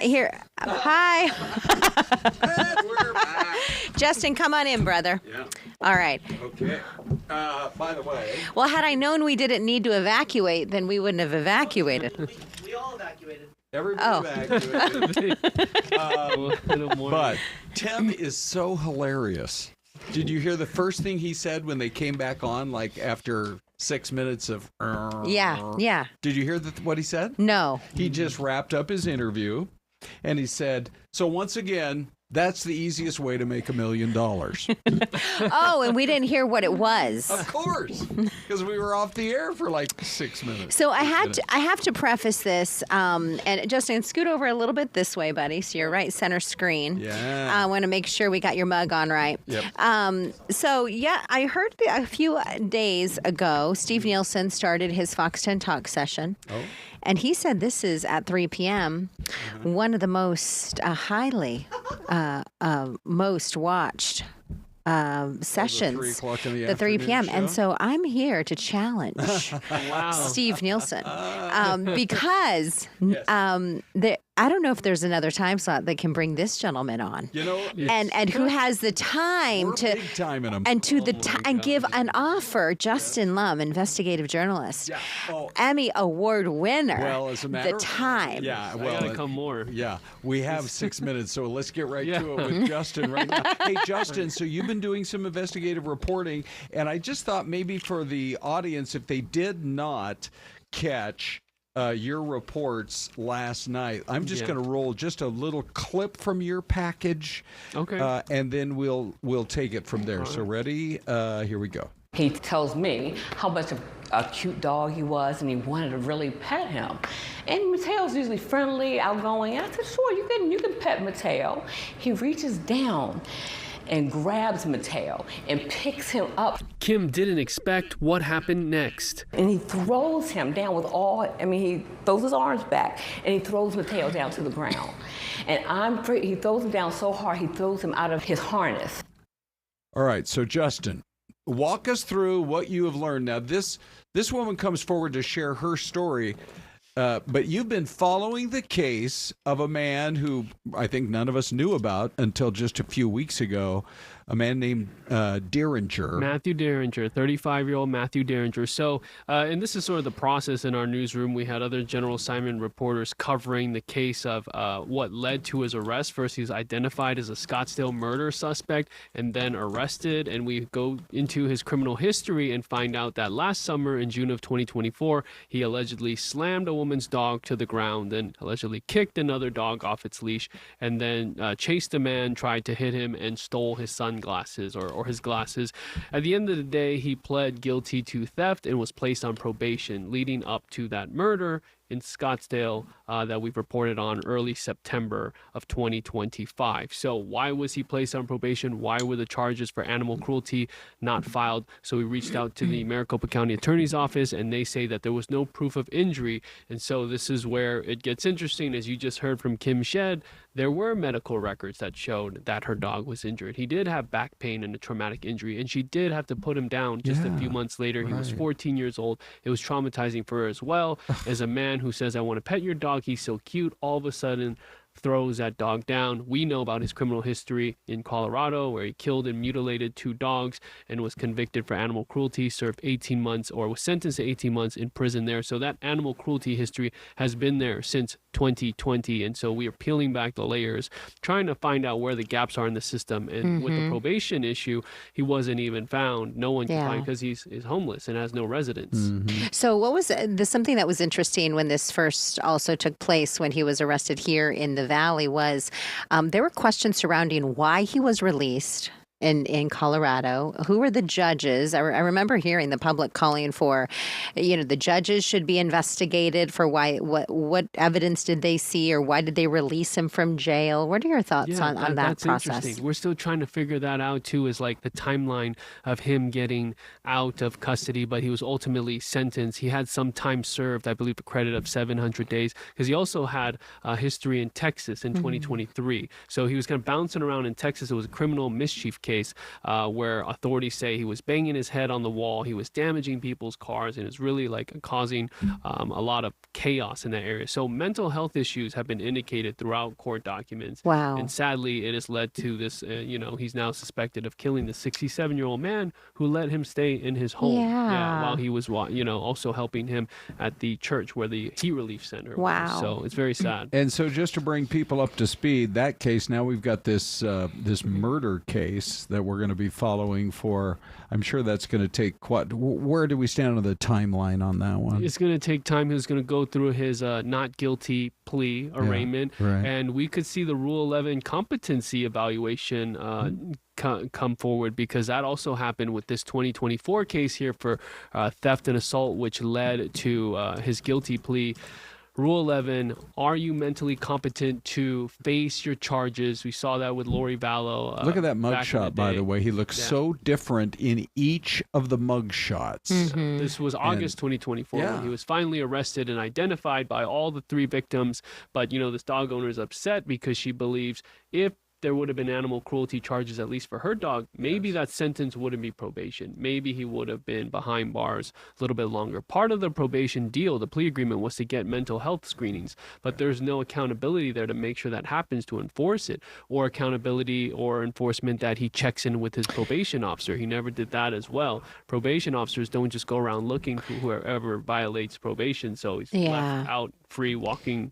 Hi. Justin, come on in, brother. Yeah. All right. Okay. By the way. Well, had I known we didn't need to evacuate, then we wouldn't have evacuated. We all evacuated. Everybody evacuated. But Tim is so hilarious. Did you hear the first thing he said when they came back on, like after 6 minutes of... Yeah. Did you hear what he said? No. He just wrapped up his interview, and he said, so once again, that's the easiest way to make $1 million. Oh, and we didn't hear what it was. Of course, because we were off the air for like 6 minutes. So I have to preface this, and Justin, scoot over a little bit this way, buddy, so you're right center screen. Yeah. I want to make sure we got your mug on right. Yep. So yeah, I heard a few days ago, Steve Nielsen started his Fox 10 Talk session. Oh. And he said this is at 3 p.m. One of the most most watched sessions. 3 o'clock in the 3 p.m. show? And so I'm here to challenge Steve Nielsen because I don't know if there's another time slot that can bring this gentleman on. You know, and who has the time to big time in 'em. and to and give an offer. Justin Lum, investigative journalist, Emmy Award winner. Well, as a matter the time. Yeah, well, gotta come more. Yeah, we have 6 minutes, so let's get right to it with Justin right now. Hey, Justin, so you've been doing some investigative reporting, and I just thought maybe for the audience, if they did not catch your reports last night, I'm just going to roll just a little clip from your package, and then we'll take it from there. So ready? Here we go. He tells me how much of a cute dog he was, and he wanted to really pet him. And Mateo's usually friendly, outgoing. And I said, sure, you can pet Mateo. He reaches down and grabs Mateo and picks him up. Kim didn't expect what happened next. And he throws him down he throws his arms back, and he throws Mateo down to the ground. And he throws him down so hard, he throws him out of his harness. All right, so Justin, walk us through what you have learned. Now, this woman comes forward to share her story, but you've been following the case of a man who I think none of us knew about until just a few weeks ago, a man named Derringer. Matthew Derringer, 35-year-old Matthew Derringer. So, and this is sort of the process in our newsroom. We had other general assignment reporters covering the case of what led to his arrest. First, he was identified as a Scottsdale murder suspect and then arrested. And we go into his criminal history and find out that last summer in June of 2024, he allegedly slammed a woman's dog to the ground and allegedly kicked another dog off its leash and then chased a man, tried to hit him, and stole his sunglasses or his glasses. At the end of the day, he pled guilty to theft and was placed on probation leading up to that murder in Scottsdale that we've reported on early September of 2025. So why was he placed on probation? Why were the charges for animal cruelty not filed? So we reached out to the Maricopa County Attorney's Office, and they say that there was no proof of injury. And so this is where it gets interesting. As you just heard from Kim Shed, there were medical records that showed that her dog was injured. He did have back pain and a traumatic injury, and she did have to put him down just a few months later. He was 14 years old. It was traumatizing for her as well. As a man who says, I want to pet your dog, he's so cute, all of a sudden throws that dog down. We know about his criminal history in Colorado, where he killed and mutilated 2 dogs and was convicted for animal cruelty, served 18 months or was sentenced to 18 months in prison there. So that animal cruelty history has been there since 2020. And so we are peeling back the layers, trying to find out where the gaps are in the system. And with the probation issue, he wasn't even found. No one can find because he's homeless and has no residence. So what was something that was interesting when this first also took place when he was arrested here in the Valley was there were questions surrounding why he was released in Colorado. Who were the judges? I remember hearing the public calling for, the judges should be investigated for what evidence did they see, or why did they release him from jail? What are your thoughts on that that's process? Interesting. We're still trying to figure that out too, is like the timeline of him getting out of custody, but he was ultimately sentenced. He had some time served, I believe a credit of 700 days, because he also had a history in Texas in 2023. So he was kind of bouncing around in Texas. It was a criminal mischief case where authorities say he was banging his head on the wall, he was damaging people's cars, and it's really like causing a lot of chaos in that area. So mental health issues have been indicated throughout court documents. Wow. And sadly, it has led to this, he's now suspected of killing the 67-year-old man who let him stay in his home while he was, also helping him at the church where the heat relief center was. So it's very sad. And so just to bring people up to speed, that case, now we've got this murder case that we're going to be following for. I'm sure that's going to take where do we stand on the timeline on that one? It's going to take time. He's going to go through his not guilty plea arraignment, and we could see the Rule 11 competency evaluation come forward, because that also happened with this 2024 case here for theft and assault, which led to his guilty plea. Rule 11, are you mentally competent to face your charges? We saw that with Lori Vallow. Look at that mugshot, by the way. He looks so different in each of the mugshots. This was August 2024 when he was finally arrested and identified by all the 3 victims. But, this dog owner is upset because she believes if there would have been animal cruelty charges, at least for her dog, maybe that sentence wouldn't be probation. Maybe he would have been behind bars a little bit longer. Part of the probation deal, the plea agreement, was to get mental health screenings, but there's no accountability there to make sure that happens, to enforce it, or accountability or enforcement that he checks in with his probation officer. He never did that as well. Probation officers don't just go around looking for whoever violates probation, so he's left out free walking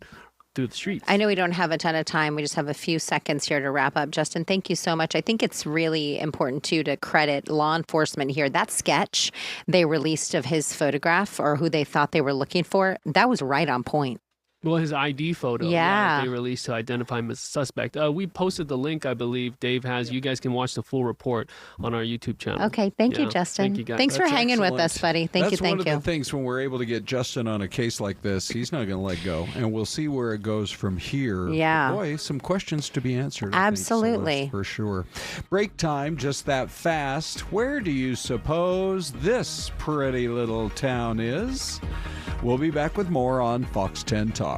through the streets. I know we don't have a ton of time. We just have a few seconds here to wrap up. Justin, thank you so much. I think it's really important, too, to credit law enforcement here. That sketch they released of his photograph, or who they thought they were looking for, that was right on point. Well, his ID photo that they released to identify him as a suspect. We posted the link, I believe Dave has. You guys can watch the full report on our YouTube channel. Okay, thank you, Justin. Thank you, guys. Thanks for hanging with us, buddy. Thank you. That's one of the things when we're able to get Justin on a case like this, he's not going to let go. And we'll see where it goes from here. Yeah. Boy, some questions to be answered. Absolutely. I think, Celeste, for sure. Break time, just that fast. Where do you suppose this pretty little town is? We'll be back with more on Fox 10 Talks.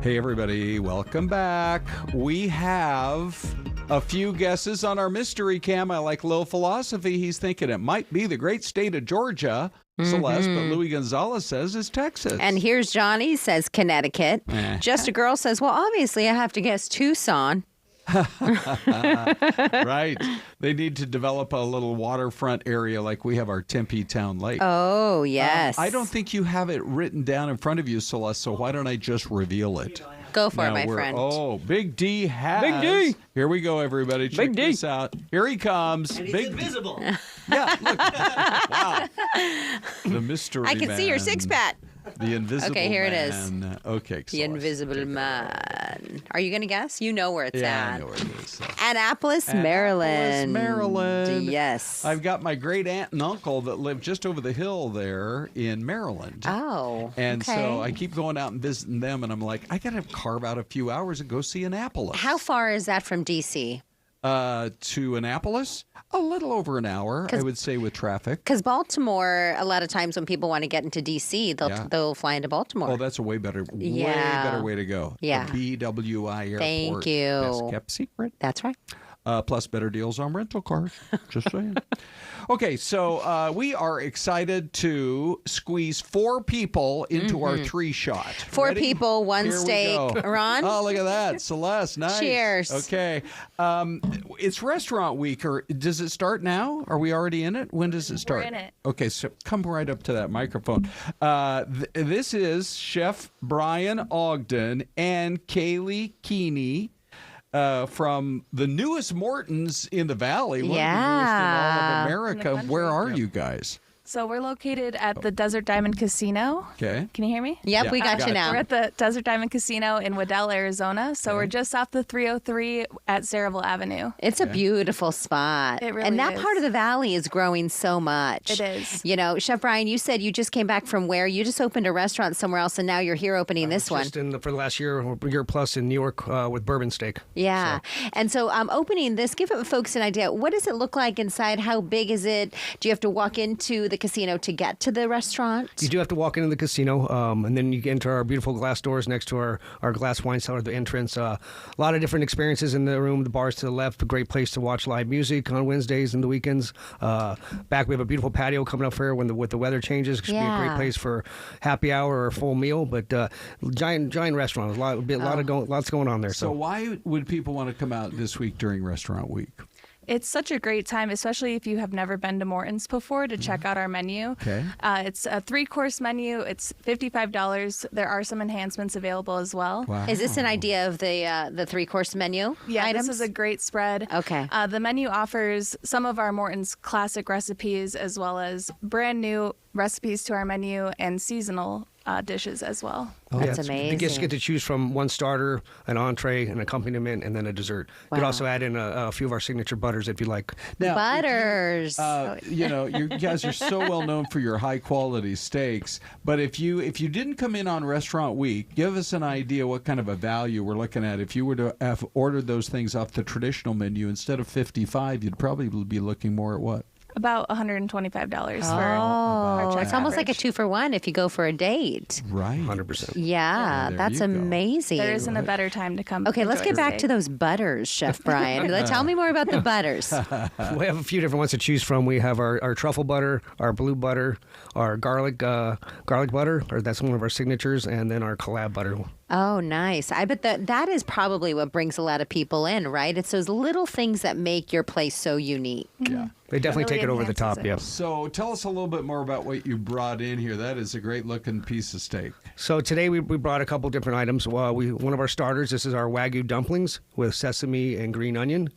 Hey, everybody. Welcome back. We have a few guesses on our mystery cam. I like Low Philosophy. He's thinking it might be the great state of Georgia, Celeste, but Louis Gonzalez says it's Texas. And here's Johnny, says Connecticut. Just a Girl says, well, obviously I have to guess Tucson. Right. They need to develop a little waterfront area like we have our Tempe Town Lake. Oh, yes. I don't think you have it written down in front of you, Celeste, so why don't I just reveal it? Go for it, my friend. Oh, Big D has. Big D. Here we go, everybody. Check this out. Here he comes. And he's Big invisible. Yeah, look. Wow. The mystery I can see your man. six-pack. The invisible Okay, here it is. man. Okay, The Invisible Man. Are you going to guess? You know where it's at. I know where it is. So. Annapolis, Maryland. Maryland. Yes. I've got my great aunt and uncle that live just over the hill there in Maryland. Oh, And okay. so I keep going out and visiting them, and I'm like, I got to carve out a few hours and go see Annapolis. How far is that from D.C.? To Annapolis? A little over an hour, I would say, with traffic. Because Baltimore, a lot of times when people want to get into D.C., they'll fly into Baltimore. Oh, that's a way better way to go. Yeah. The BWI airport. Thank you. Best kept secret. That's right. Plus better deals on rental cars. Just saying. Okay, so we are excited to squeeze 4 people into our 3-shot. 4 Ready? people, 1 Here we steak. go. Ron? Oh, look at that. Celeste, nice. Cheers. Okay. It's restaurant week, or does it start now? Are we already in it? When does it start? We're in it. Okay, so come right up to that microphone. This is Chef Brian Ogden and Kaylee Keeney. From the newest Mortons in the Valley, one of the newest in all of America. Where are you guys? So we're located at the Desert Diamond Casino. Okay. Can you hear me? Yep, we got you now. We're at the Desert Diamond Casino in Waddell, Arizona. So we're just off the 303 at Saraville Avenue. It's a beautiful spot. It really And that is. part of the valley is growing so much. It is. You know, Chef Brian, you said you just came back from where? You just opened a restaurant somewhere else, and now you're here opening this one. Just for the last year plus in New York with Bourbon Steak. Yeah. So. And so opening this, give folks an idea. What does it look like inside? How big is it? Do you have to walk into the casino to get to the restaurant? You do have to walk into the casino, and then you enter our beautiful glass doors next to our glass wine cellar, the entrance. A lot of different experiences in the room. The bars to the left, a great place to watch live music on Wednesdays and the weekends. Back, we have a beautiful patio coming up here with the weather changes. It should be a great place for happy hour or a full meal. But giant restaurant. Lots going on there. So why would people want to come out this week during restaurant week? It's such a great time, especially if you have never been to Morton's before, to check out our menu. Okay. It's a 3-course menu. It's $55. There are some enhancements available as well. Wow. Is this an idea of the 3-course menu items? This is a great spread. Okay. The menu offers some of our Morton's classic recipes as well as brand new recipes to our menu and seasonal dishes as well. That's amazing. The guests get to choose from one starter, an entree, an accompaniment, and then a dessert. You could also add in a few of our signature butters if you like. Now, butters. You guys are so well known for your high quality steaks. But if you didn't come in on restaurant week, give us an idea what kind of a value we're looking at. If you were to have ordered those things off the traditional menu instead of $55, you'd probably be looking more at what? About $125 for our check it's almost like a average. 2-for-1 if you go for a date. Right. 100%. Yeah, that's amazing. There isn't a better time to come. Okay, let's enjoy get back steak. to those butters, Chef Brian. Tell me more about the butters. We have a few different ones to choose from. We have our truffle butter, our blue butter, our garlic butter, or that's one of our signatures, and then our collab butter. Oh, nice. I bet that is probably what brings a lot of people in, right? It's those little things that make your place so unique. Yeah. They definitely take it over the top, yeah. So tell us a little bit more about what you brought in here. That is a great looking piece of steak. So today we brought a couple different items. One of our starters, this is our Wagyu dumplings with sesame and green onion.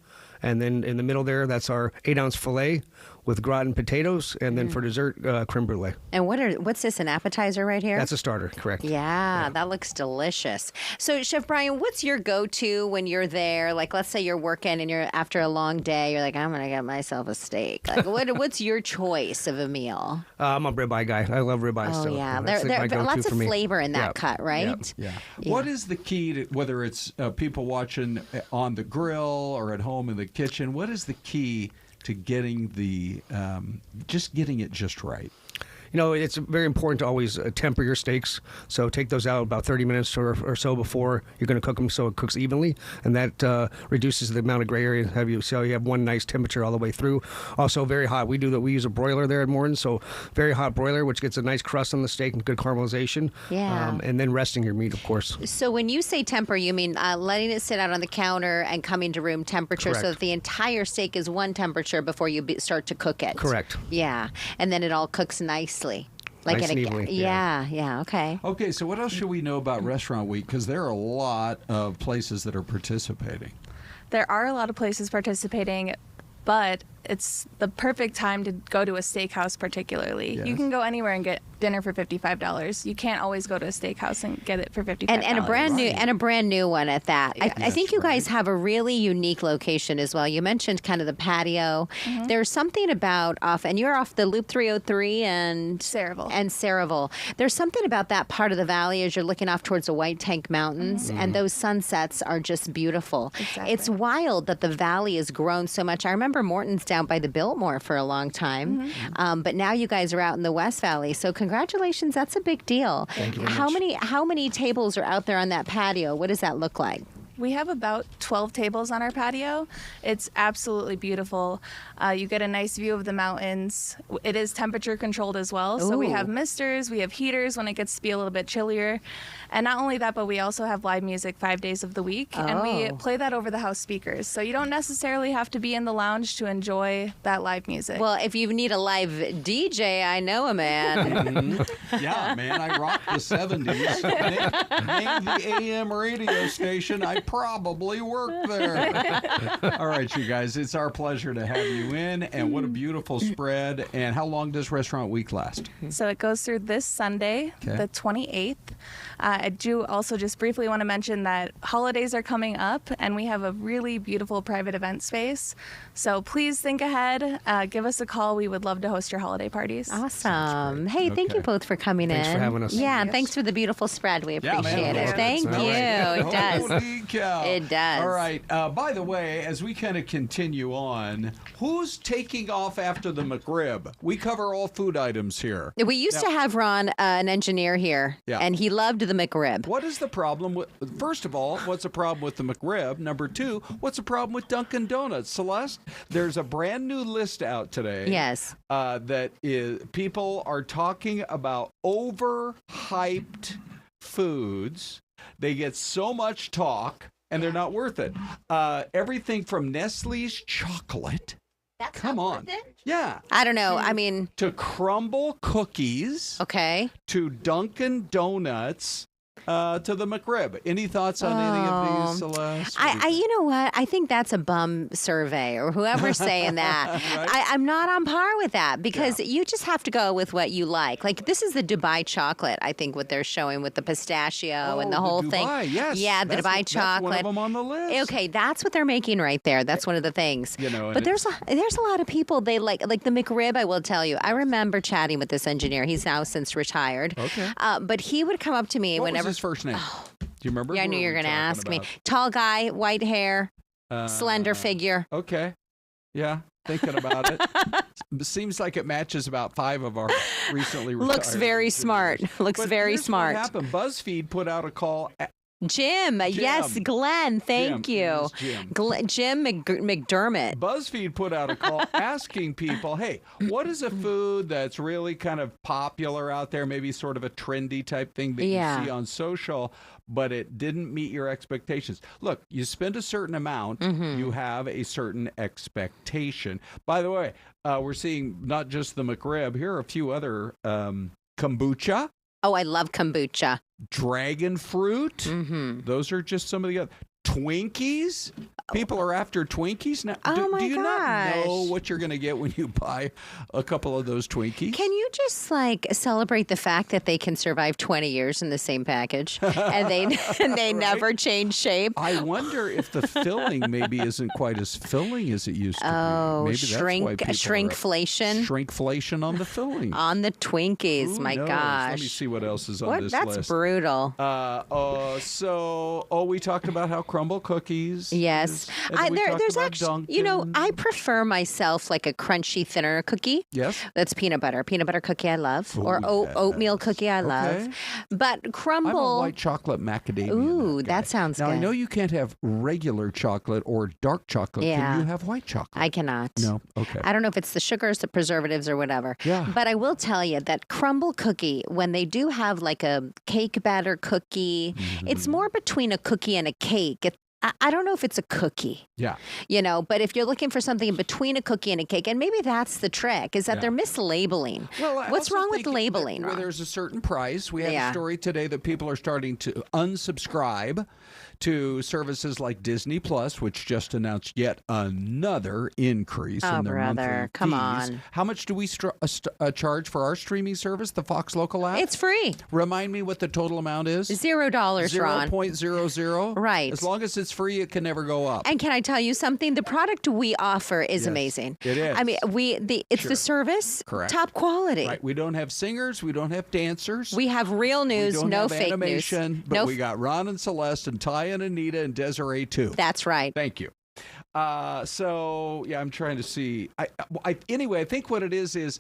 And then in the middle there, that's our 8-ounce filet with gratin potatoes. And then for dessert, creme brulee. And what's this, an appetizer right here? That's a starter, correct. Yeah, that looks delicious. So, Chef Brian, what's your go-to when you're there? Like, let's say you're working and you're after a long day, you're like, I'm going to get myself a steak. Like, what's your choice of a meal? I'm a ribeye guy. I love ribeye. Oh, so yeah. that's There my are go-to lots for of me. flavor in that Yeah. cut, right? Yeah. What is the key to, whether it's people watching on the grill or at home in the kitchen, what is the key to getting getting it just right? it's very important to always temper your steaks. So take those out about 30 minutes or so before you're going to cook them, so it cooks evenly, and that reduces the amount of gray area. So you have one nice temperature all the way through. Also very hot. We use a broiler there at Morton, so very hot broiler, which gets a nice crust on the steak and good caramelization. Yeah. And then resting your meat, of course. So when you say temper, you mean letting it sit out on the counter and coming to room temperature. Correct. So that the entire steak is one temperature before you start to cook it. Correct. Yeah, and then it all cooks nicely. Nice and evenly. Yeah, okay. Okay, so what else should we know about Restaurant Week? Because there are a lot of places that are participating. There are a lot of places participating, but it's the perfect time to go to a steakhouse particularly. Yes. You can go anywhere and get dinner for $55. You can't always go to a steakhouse and get it for $55. And a brand new one at that. Yes. I think you guys have a really unique location as well. You mentioned kind of the patio. Mm-hmm. There's something about and you're off the Loop 303 and Saraville. There's something about that part of the valley as you're looking off towards the White Tank Mountains, and those sunsets are just beautiful. Exactly. It's wild that the valley has grown so much. I remember Morton's down by the Biltmore for a long time, but now you guys are out in the West Valley. So congratulations, that's a big deal. Thank you very much. How many tables are out there on that patio? What does that look like? We have about 12 tables on our patio. It's absolutely beautiful. You get a nice view of the mountains. It is temperature controlled as well. So we have misters, we have heaters when it gets to be a little bit chillier. And not only that, but we also have live music 5 days of the week. And we play that over the house speakers. So you don't necessarily have to be in the lounge to enjoy that live music. Well, if you need a live DJ, I know a man. Yeah, man, I rocked the 70s. Name the AM radio station. I probably worked there. All right, you guys, it's our pleasure to have you in, and what a beautiful spread. And how long does Restaurant Week last? So it goes through this Sunday, the 28th. I do also just briefly want to mention that holidays are coming up, and we have a really beautiful private event space. So please think ahead. Give us a call. We would love to host your holiday parties. Awesome. Hey, thank you both for coming Thanks in. for having us. Yeah, and thanks for the beautiful spread. We appreciate it. Thank you. It does. Holy cow. It does. All right. By the way, as we kind of continue on, who's taking off after the McRib? We cover all food items here. We used to have Ron, an engineer here, and he loved the McRib. What is the problem with, first of all, what's the problem with the McRib? Number two, what's the problem with Dunkin' Donuts? Celeste, there's a brand new list out today. Yes. That is, people are talking about overhyped foods. They get so much talk, and they're not worth it. Everything from Nestle's chocolate. Come on. Yeah. I don't know. I mean, to crumble cookies. Okay. To Dunkin' Donuts. To the McRib. Any thoughts on any of these, Celeste? You know what? I think that's a bum survey, or whoever's saying that. Right? I'm not on par with that, because you just have to go with what you like. Like, this is the Dubai chocolate, I think, what they're showing with the pistachio and the whole thing. Yes. Yeah, the Dubai chocolate. That's one of them on the list. Okay, that's what they're making right there. That's one of the things. You know, but there's a lot of people, they like the McRib, I will tell you. I remember chatting with this engineer. He's now since retired. Okay. But he would come up to me What whenever. was his first name? Do you remember? Yeah, I knew you were going to ask me. Tall guy, white hair, slender figure. Okay. Yeah, thinking about it. Seems like it matches about 5 of our recently retired. Looks very smart. Looks very smart. What happened? BuzzFeed put out a call. Jim. Yes, Glenn. Thank you. Jim McDermott. BuzzFeed put out a call asking people, hey, what is a food that's really kind of popular out there, maybe sort of a trendy type thing that you see on social, but it didn't meet your expectations? Look, you spend a certain amount, you have a certain expectation. By the way, we're seeing not just the McRib. Here are a few other kombucha. Oh, I love kombucha. Dragon fruit. Those are just some of the other. Twinkies. People are after Twinkies now. Do you not know what you're going to get when you buy a couple of those Twinkies? Can you just celebrate the fact that they can survive 20 years in the same package and they never change shape? I wonder if the filling maybe isn't quite as filling as it used to be. Oh, Maybe shrinkflation. Shrinkflation on the filling. On the Twinkies. Who my knows? gosh. Let me see what else is on this list. That's brutal. We talked about how crumble cookies. Yes. There's actually, I prefer myself like a crunchy, thinner cookie. Yes. That's peanut butter. Peanut butter cookie I love. Ooh, or yes. oatmeal cookie I love. But crumble. I'm a white chocolate macadamia. Ooh, that sounds now, good. I know you can't have regular chocolate or dark chocolate. Yeah. Can you have white chocolate? I cannot. No. Okay. I don't know if it's the sugars, the preservatives, or whatever. Yeah. But I will tell you that crumble cookie, when they do have like a cake batter cookie, it's more between a cookie and a cake. I don't know if it's a cookie. Yeah. But if you're looking for something in between a cookie and a cake, and maybe that's the trick, is that they're mislabeling. Well, what's wrong with labeling? Where there's a certain price. We had a story today that people are starting to unsubscribe to services like Disney Plus, which just announced yet another increase in their monthly come fees. on. How much do we charge for our streaming service, the Fox Local app? It's free. Remind me what the total amount is. $0, Ron. 0.00. Right. As long as it's free, it can never go up. And can I tell you something? The product we offer is amazing. It is. I mean, it's the service. Correct. Top quality. Right. We don't have singers. We don't have dancers. We have real news, we don't no have fake animation, news. But we got Ron and Syleste and Ty and Anita and Desiree too. That's right. Thank you. So yeah, I'm trying to see. Anyway, I think what it is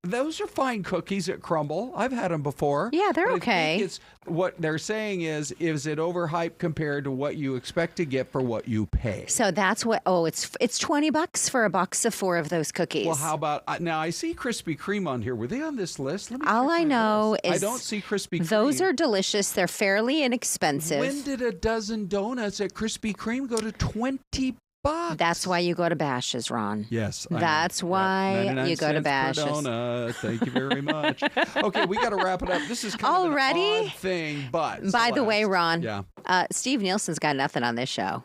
those are fine cookies at Crumble. I've had them before. Yeah, they're but okay. I think what they're saying is it overhyped compared to what you expect to get for what you pay? So that's what. Oh, it's $20 for a box of 4 of those cookies. Well, how about now? I see Krispy Kreme on here. Were they on this list? All I know is I don't see Krispy Kreme. Those are delicious. They're fairly inexpensive. When did a dozen donuts at Krispy Kreme go to $20? That's why you go to Bash's, Ron. Yes. That's why you go to Bash's. Thank you very much. Okay, we got to wrap it up. This is kind of an odd thing, but by the way, Ron, yeah. Steve Nielsen's got nothing on this show.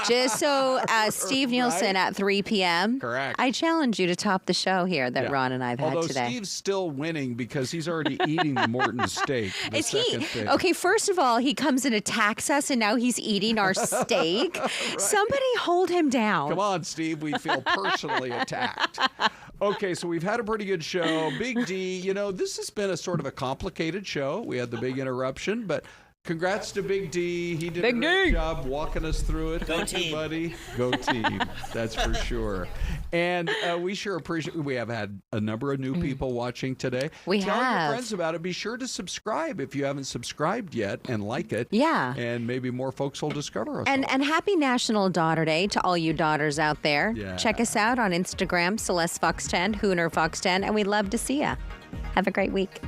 Just so Steve Nielsen at 3 p.m. Correct. I challenge you to top the show here that Ron and I've had today. Although Steve's still winning because he's already eating the Morton steak. Is he? Okay, first of all, he comes and attacks us, and now he's eating our steak. Right. Somebody hold him down. Come on, Steve. We feel personally attacked. Okay, so we've had a pretty good show. Big D, this has been a sort of a complicated show. We had the big interruption, but congrats to Big D. He did a great job walking us through it. Go team. Buddy. Go team. That's for sure. And we sure appreciate we have had a number of new people watching today. Tell your friends about it. Be sure to subscribe if you haven't subscribed yet and like it. Yeah. And maybe more folks will discover us. And happy National Daughter Day to all you daughters out there. Yeah. Check us out on Instagram, Syleste Fox 10, Hooner Fox 10, and we'd love to see ya. Have a great week.